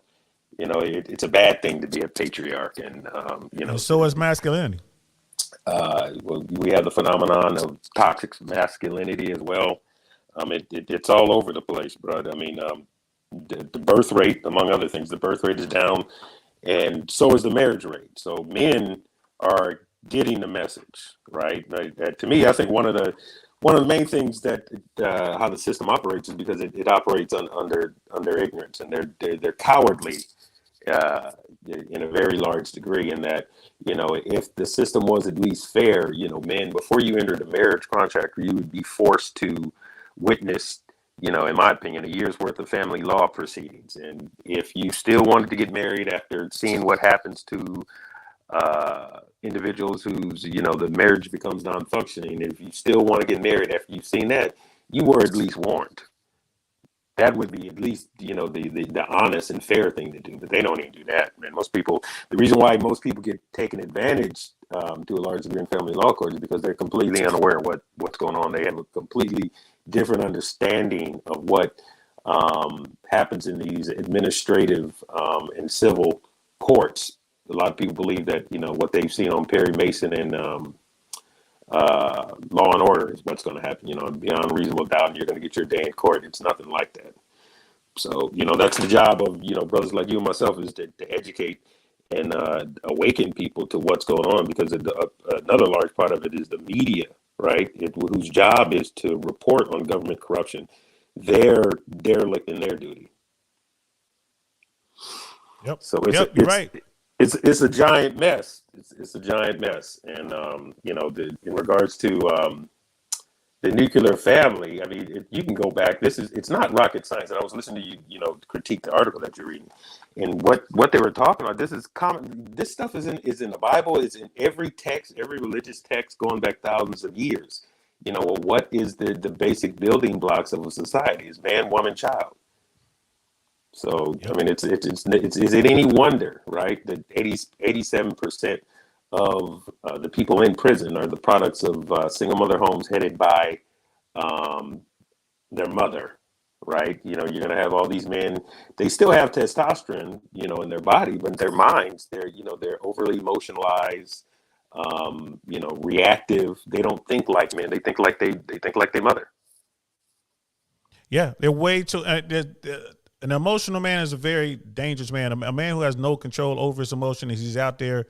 It's a bad thing to be a patriarch, and
and so is masculinity.
Well, we have the phenomenon of toxic masculinity as well. It's all over the place, bro. I mean, the birth rate, among other things, the birth rate is down and so is the marriage rate. So men are getting the message, right? To me, I think one of the main things that how the system operates is because it operates under ignorance, and they're cowardly in a very large degree. In that, if the system was at least fair, men, before you entered a marriage contract, you would be forced to witness, in my opinion, a year's worth of family law proceedings. And if you still wanted to get married after seeing what happens to individuals whose, the marriage becomes non-functioning, if you still want to get married after you've seen that, you were at least warned. That would be at least, the honest and fair thing to do, but they don't even do that, man. The reason why most people get taken advantage to a large degree in family law courts is because they're completely unaware of what's going on. They have a completely different understanding of what happens in these administrative and civil courts. A lot of people believe that, what they've seen on Perry Mason and Law and Order is what's going to happen, beyond reasonable doubt, and you're going to get your day in court. It's nothing like that. So, that's the job of, brothers like you and myself, is to educate and awaken people to what's going on, because another large part of it is the media, right? Whose job is to report on government corruption. They're derelict in their duty.
Yep.
So
you're right.
It's a giant mess. It's a giant mess. And, in regards to the nuclear family, I mean, you can go back. It's not rocket science. And I was listening to you, critique the article that you're reading, and what they were talking about. This is common. This stuff is in the Bible. It's in every text, every religious text going back thousands of years. What is the basic building blocks of a society? Is man, woman, child. So, I mean, is it any wonder, right, that 87% of the people in prison are the products of single mother homes headed by their mother, right? You're going to have all these men. They still have testosterone, in their body, but in their minds, they're overly emotionalized, reactive. They don't think like men. They think like they think like their mother.
Yeah, they're way too. An emotional man is a very dangerous man. A man who has no control over his emotions. He's out there,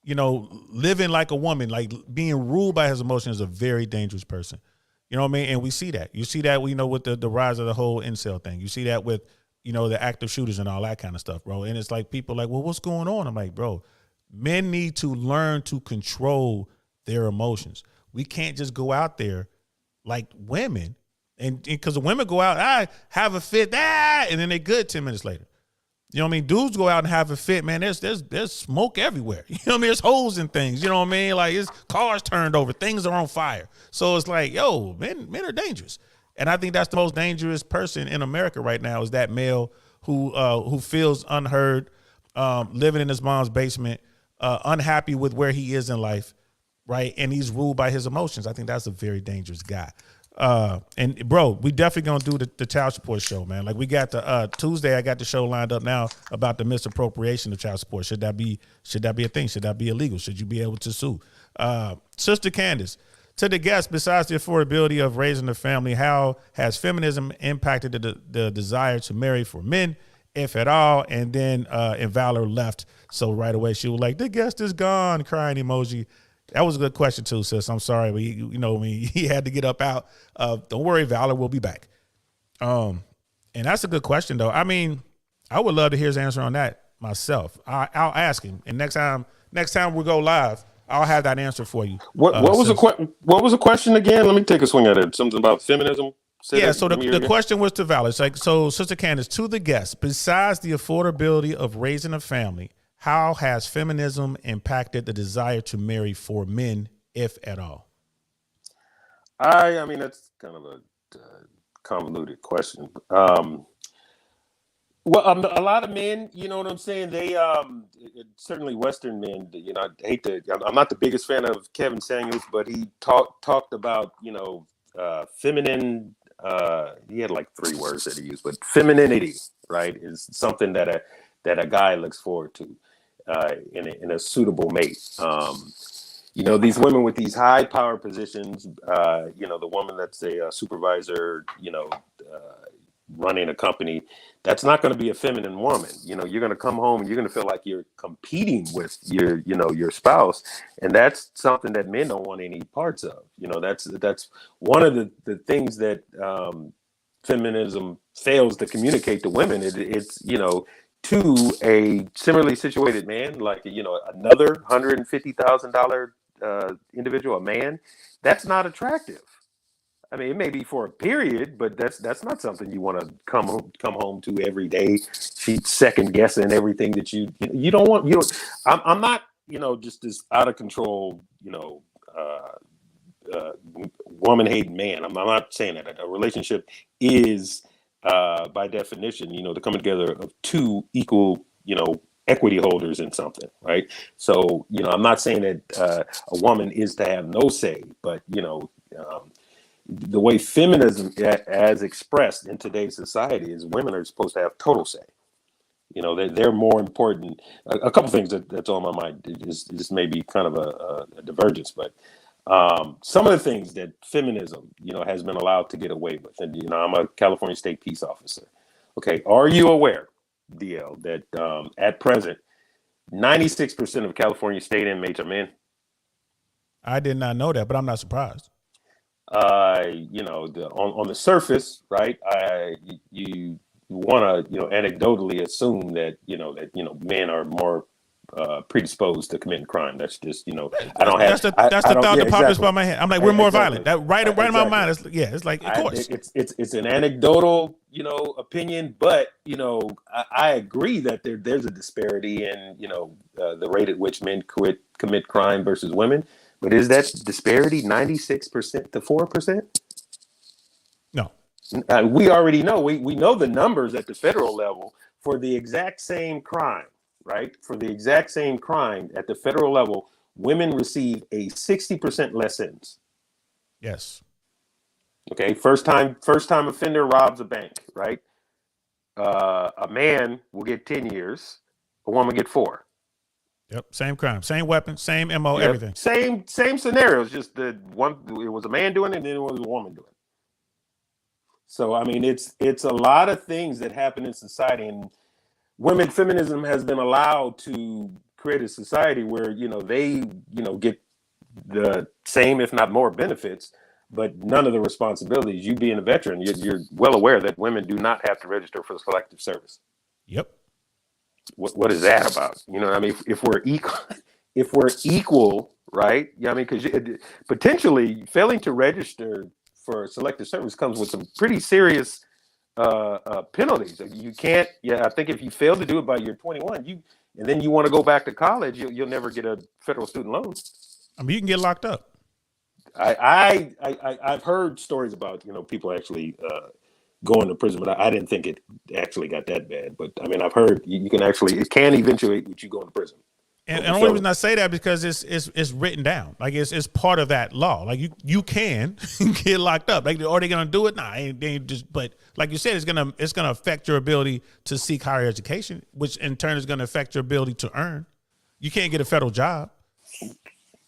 living like a woman, like being ruled by his emotions, is a very dangerous person. You know what I mean? And we see that. You see that, with the rise of the whole incel thing. You see that with, the active shooters and all that kind of stuff, bro. And it's like people like, well, what's going on? I'm like, bro, men need to learn to control their emotions. We can't just go out there like women. And because the women go out, I have a fit, and then they good 10 minutes later. You know what I mean? Dudes go out and have a fit, man. There's smoke everywhere. You know what I mean? There's holes in things. You know what I mean? Like, it's cars turned over, things are on fire. So it's like, yo, men are dangerous. And I think that's the most dangerous person in America right now, is that male who feels unheard, living in his mom's basement, unhappy with where he is in life, right? And he's ruled by his emotions. I think that's a very dangerous guy. And bro, we definitely gonna do the child support show, man. Like, we got the Tuesday, I got the show lined up now about the misappropriation of child support. Should that be a thing? Should that be illegal? Should you be able to sue? Sister Candace, to the guest, besides the affordability of raising a family, how has feminism impacted the desire to marry for men, if at all? And then and Valor left, so right away she was like, the guest is gone, crying emoji. That was a good question too, sis. I'm sorry, but he had to get up out. Don't worry, Valor will be back. And that's a good question, though. I mean, I would love to hear his answer on that myself. I'll ask him, and next time we go live, I'll have that answer for you.
What was the question again? Let me take a swing at it. Something about feminism.
So the question was to Valor. It's like, so Sister Candace, to the guest, besides the affordability of raising a family, how has feminism impacted the desire to marry for men, if at all?
I mean, that's kind of a convoluted question. Well, a lot of men, you know what I'm saying? They certainly Western men. I'm not the biggest fan of Kevin Samuels, but he talked about feminine. He had like 3 words that he used, but femininity, right, is something that a guy looks forward to in a suitable mate. These women with these high power positions, the woman that's a supervisor, running a company, that's not going to be a feminine woman. You know, you're going to come home and you're going to feel like you're competing with your, you know, your spouse. And that's something that men don't want any parts of. You know, that's one of the things that feminism fails to communicate to women. It's, you know, to a similarly situated man, like, you know, another $150,000 individual, a man, that's not attractive. I mean, it may be for a period, but that's not something you want to come home to every day. She's second guessing everything that you don't want. You know, I'm not, you know, just this out of control, you know, woman hating man. I'm not saying that. A relationship is by definition, you know, the coming together of two equal, you know, equity holders in something, right? So, you know, I'm not saying that a woman is to have no say, but, you know, the way feminism as expressed in today's society is women are supposed to have total say. You know, they're more important. A couple things that's on my mind is this may be kind of a divergence, but some of the things that feminism, you know, has been allowed to get away with. And, you know, I'm a California State Peace Officer. Okay. Are you aware, DL, that at present, 96% of California state inmates are men?
I did not know that, but I'm not surprised.
You know, on the surface, right? You want to, you know, anecdotally assume that, you know, men are more predisposed to committing crime. That's just, you know, I don't have.
That's the thought that pops by my head. I'm like, we're more
Exactly.
violent. That right in
Exactly.
my mind. It's like, of course.
It's an anecdotal, you know, opinion, but, you know, I agree that there's a disparity in, you know, the rate at which men commit crime versus women. But is that disparity 96% to 4%?
No.
We already know. We know the numbers at the federal level for the exact same crime, right? For the exact same crime at the federal level, women receive a 60% less sentence.
Yes.
Okay. First time offender robs a bank, right? A man will get 10 years. A woman get 4.
Yep. Same crime, same weapon, same MO,
Yep.
everything.
Same scenarios. Just it was a man doing it, and then it was a woman doing it. So I mean, it's a lot of things that happen in society, and women feminism has been allowed to create a society where, you know, they, you know, get the same, if not more, benefits, but none of the responsibilities. You being a veteran, you're well aware that women do not have to register for the selective service.
Yep.
What is that about? You know what I mean? If we're equal, right? Yeah, I mean, because potentially failing to register for selective service comes with some pretty serious penalties. You can't. Yeah, I think if you fail to do it by year 21, and then you want to go back to college, you'll never get a federal student loan.
I mean, you can get locked up.
I've heard stories about, you know, people actually going to prison, but I didn't think it actually got that bad. But I mean, I've heard it can eventuate with you going to prison.
And the only reason I say that because it's written down, like it's part of that law. Like you can get locked up. Like, are they gonna do it? Nah, they ain't just. But like you said, it's gonna affect your ability to seek higher education, which in turn is gonna affect your ability to earn. You can't get a federal job.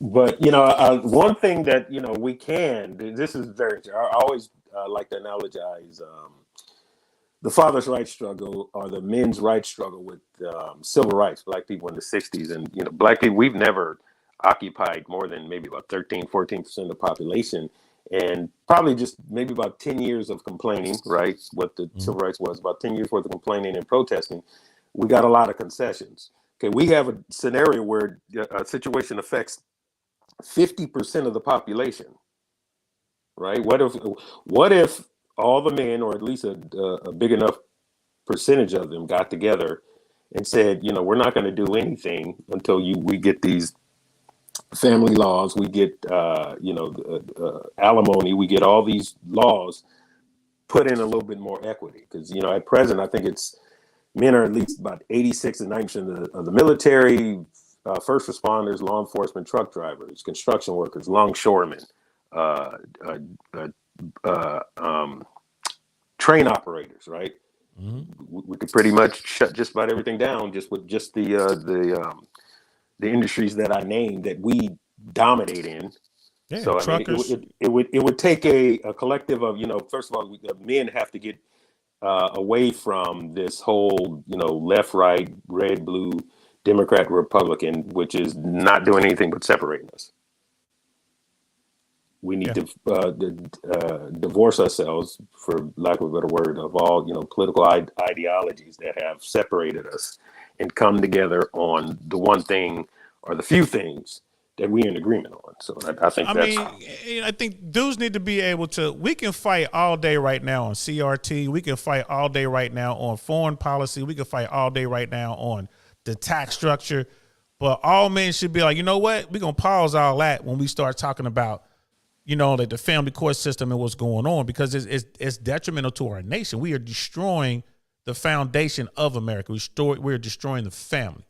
But, you know, one thing that, you know, we can. This is very. I always like to analogize the father's rights struggle or the men's rights struggle with civil rights, black people in the 60s. And, you know, black people, we've never occupied more than maybe about 13-14% of the population. And probably just maybe about 10 years of complaining, right? What the civil rights was, about 10 years worth of complaining and protesting. We got a lot of concessions. Okay, we have a scenario where a situation affects 50% of the population, right? What if all the men, or at least a big enough percentage of them, got together and said, you know, we're not going to do anything until we get these family laws, we get alimony, we get all these laws put in a little bit more equity. Because, you know, at present, I think men are at least about 86 and 90% of the military, first responders, law enforcement, truck drivers, construction workers, longshoremen, train operators, right? Mm-hmm. We could pretty much shut just about everything down just with just the industries that I named that we dominate in. Yeah, so I mean, it would take a collective of, you know, first of all, men have to get away from this whole, left, right, red, blue, Democrat, Republican, which is not doing anything but separating us. We need to divorce ourselves, for lack of a better word, of all political ideologies that have separated us, and come together on the one thing or the few things that we're in agreement on. So I think
I think dudes need to be able to. We can fight all day right now on CRT. We can fight all day right now on foreign policy. We can fight all day right now on the tax structure. But all men should be like, you know what? We're gonna pause all that when we start talking about, like the family court system and what's going on, because it's detrimental to our nation. We are destroying the foundation of America. We're destroying the family,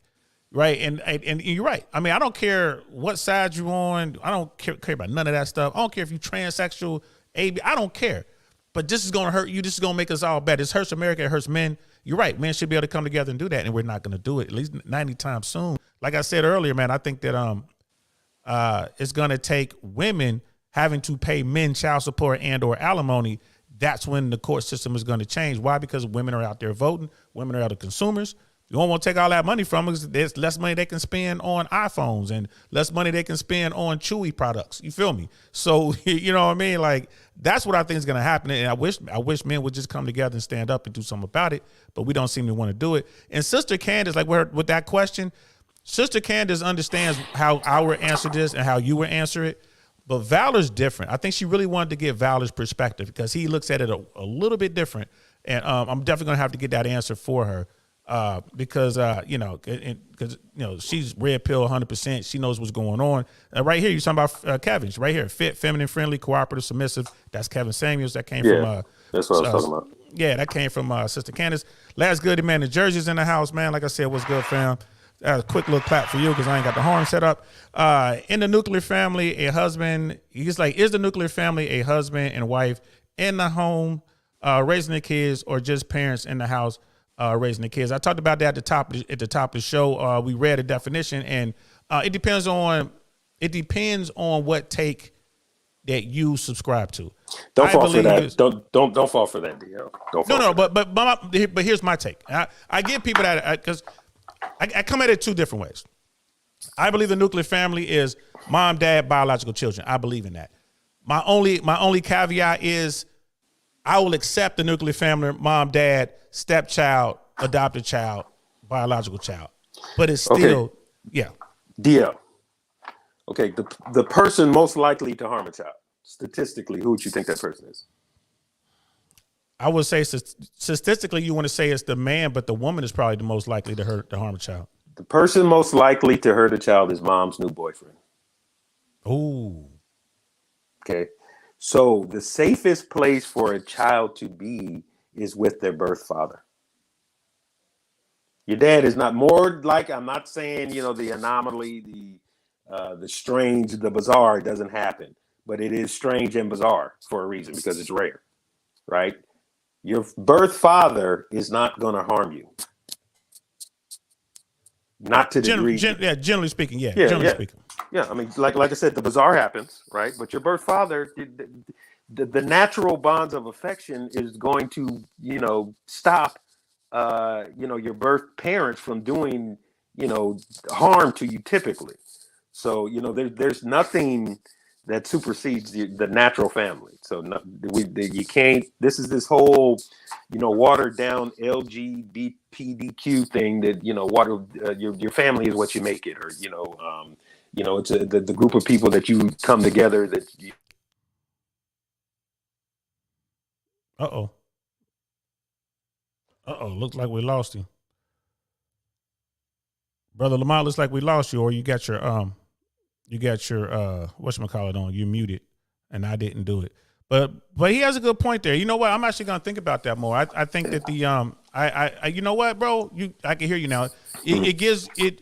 right? And you're right. I mean, I don't care what side you're on. I don't care about none of that stuff. I don't care if you're transsexual, AB. I don't care. But this is going to hurt you. This is going to make us all bad. This hurts America. It hurts men. You're right. Men should be able to come together and do that, and we're not going to do it, at least 90 times soon. Like I said earlier, man, I think that it's going to take women having to pay men child support and or alimony. That's when the court system is going to change. Why? Because women are out there voting. Women are other consumers. You don't want to take all that money from them. There's less money they can spend on iPhones and less money they can spend on Chewy products. You feel me? So, you know what I mean? Like, that's what I think is going to happen. And I wish men would just come together and stand up and do something about it, but we don't seem to want to do it. And Sister Candace, like with that question, Sister Candace understands how I would answer this and how you would answer it. But Valor's different. I think she really wanted to get Valor's perspective because he looks at it a little bit different. And I'm definitely going to have to get that answer for her because she's red pill 100%. She knows what's going on. Right here, you're talking about Kevin. Right here, fit, feminine, friendly, cooperative, submissive. That's Kevin Samuels. That came from.
That's what I was talking about.
Yeah, that came from Sister Candace. Last Goody, man. The Jersey's in the house, man. Like I said, what's good, fam? A quick little clap for you because I ain't got the horn set up. In the nuclear family, a husband, he's like, is the nuclear family a husband and wife in the home raising the kids, or just parents in the house raising the kids? I talked about that at the top of the show. We read a definition, and it depends on what take that you subscribe to.
Don't fall for that. Don't fall for that, DL.
But here's my take. I give people that because I come at it two different ways. I believe the nuclear family is mom, dad, biological children. I believe in that. My only caveat is I will accept the nuclear family, mom, dad, stepchild, adopted child, biological child. But it's still,
DL. Okay, the person most likely to harm a child, statistically, who would you think that person is?
I would say statistically, you want to say it's the man, but the woman is probably the most likely to harm a child.
The person most likely to hurt a child is mom's new boyfriend.
Ooh.
Okay. So the safest place for a child to be is with their birth father. Your dad is not more like, I'm not saying, the anomaly, the strange, the bizarre doesn't happen, but it is strange and bizarre for a reason because it's rare, right? Your birth father is not going to harm you. Not to the degree.
Generally speaking, generally speaking.
Yeah, I mean, like I said, the bizarre happens, right? But your birth father, the natural bonds of affection is going to, stop, your birth parents from doing, harm to you typically. So, there's nothing that supersedes the natural family. So you can't. This is this whole, watered down LGBTQ thing that your family is what you make it, or it's the group of people that you come together that.
Looks like we lost you, Brother Lamont. Looks like we lost you, or you got your whatchamacallit on. You muted, and I didn't do it. But he has a good point there. You know what? I'm actually gonna think about that more. I think that I you know what, bro? I can hear you now. It gives it.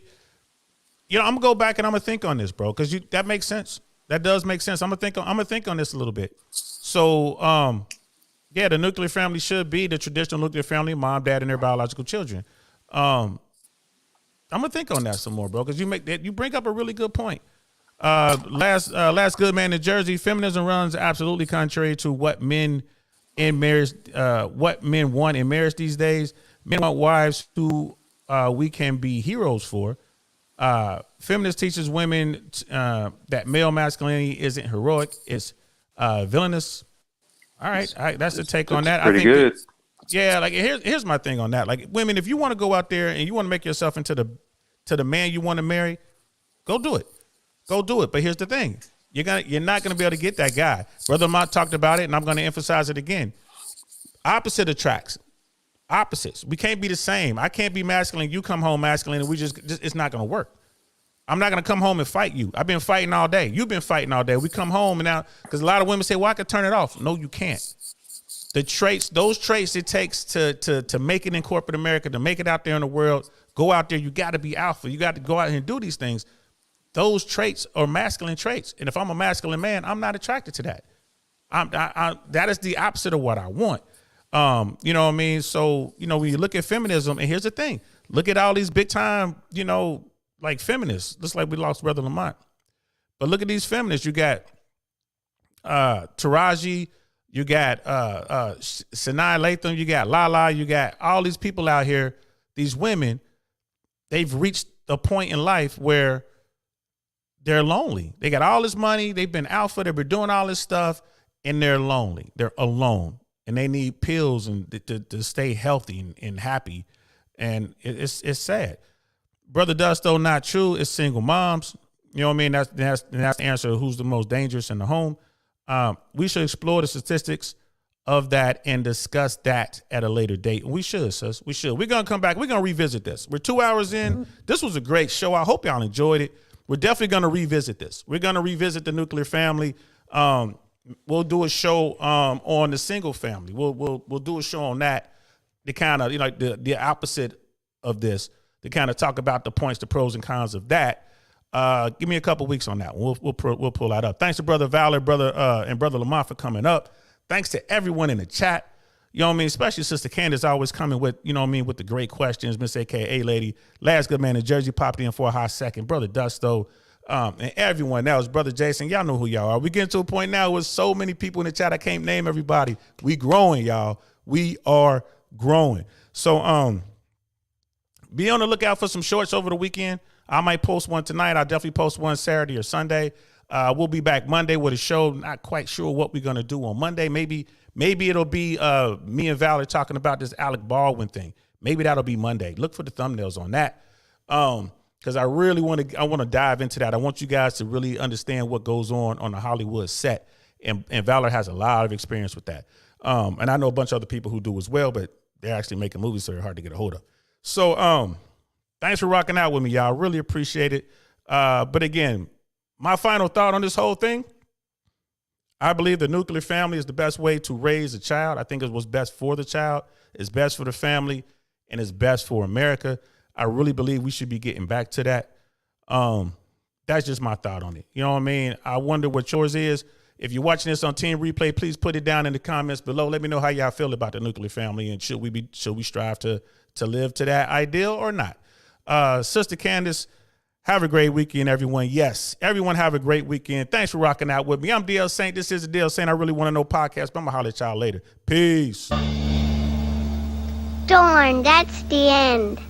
I'm gonna go back and I'm gonna think on this, bro, because that makes sense. That does make sense. I'm gonna think on this a little bit. So the nuclear family should be the traditional nuclear family: mom, dad, and their biological children. I'm gonna think on that some more, bro, because you bring up a really good point. Last good man in Jersey, feminism runs absolutely contrary to what men in marriage, what men want in marriage these days. Men want wives who we can be heroes for. Feminist teaches women that male masculinity isn't heroic, it's villainous. All right, that's the take on that.
Pretty
I think
good.
Yeah, like here's my thing on that. Like, women, if you want to go out there and you want to make yourself into the man you want to marry, go do it. Go do it. But here's the thing. You're not gonna be able to get that guy. Brother Mott talked about it, and I'm gonna emphasize it again. Opposite attracts. Opposites. We can't be the same. I can't be masculine. You come home masculine, and we just it's not gonna work. I'm not gonna come home and fight you. I've been fighting all day. You've been fighting all day. We come home and now, because a lot of women say, "Well, I can turn it off." No, you can't. Those traits it takes to make it in corporate America, to make it out there in the world, go out there. You got to be alpha. You got to go out here and do these things. Those traits are masculine traits, and if I'm a masculine man, I'm not attracted to that. That is the opposite of what I want. You know what I mean? So, you know, when you look at feminism, and here's the thing: look at all these big time, you know, like feminists. Just like we lost Brother Lamont, but look at these feminists. You got Taraji. You got Sanaa Lathan, you got Lala, you got all these people out here, these women, they've reached a point in life where they're lonely. They got all this money, they've been alpha, they've been doing all this stuff, and they're lonely. They're alone. And they need pills and to stay healthy and happy. And it's sad. Brother Dusto, not true. It's single moms. You know what I mean? That's the answer. Who's the most dangerous in the home? We should explore the statistics of that and discuss that at a later date. We should, sis. We should. We're going to come back. We're going to revisit this. We're 2 hours in. This was a great show. I hope y'all enjoyed it. We're definitely going to revisit this. We're going to revisit the nuclear family. We'll do a show on the single family. We'll do a show on that. The kind of, you know, the opposite of this, to kind of talk about the points, the pros and cons of that. Give me a couple weeks on that. We'll pull that up. Thanks to Brother Valor, and Brother Lamont for coming up. Thanks to everyone in the chat. You know what I mean? Especially Sister Candace always coming with, you know what I mean, with the great questions. Miss AKA Lady, Last Good Man in Jersey popped in for a hot second. Brother Dusto, and everyone else. Brother Jason, y'all know who y'all are. We getting to a point now with so many people in the chat, I can't name everybody. We growing, y'all. We are growing. So be on the lookout for some shorts over the weekend. I might post one tonight. I'll definitely post one Saturday or Sunday. We'll be back Monday with a show. Not quite sure what we're going to do on Monday. Maybe it'll be me and Valor talking about this Alec Baldwin thing. Maybe that'll be Monday. Look for the thumbnails on that. Because I really want to dive into that. I want you guys to really understand what goes on the Hollywood set. And Valor has a lot of experience with that. And I know a bunch of other people who do as well, but they're actually making movies, so they're hard to get a hold of. So, thanks for rocking out with me, y'all. Really appreciate it. But again, my final thought on this whole thing, I believe the nuclear family is the best way to raise a child. I think it's what's best for the child. It's best for the family, and it's best for America. I really believe we should be getting back to that. That's just my thought on it. You know what I mean? I wonder what yours is. If you're watching this on Team Replay, please put it down in the comments below. Let me know how y'all feel about the nuclear family, and should we strive to live to that ideal or not? Sister Candace, have a great weekend, everyone. Yes, everyone have a great weekend. Thanks for rocking out with me. I'm DL Saint. This is the DL Saint I Really Want to Know podcast, but I'm going to holler at y'all later. Peace.
Darn, that's the end.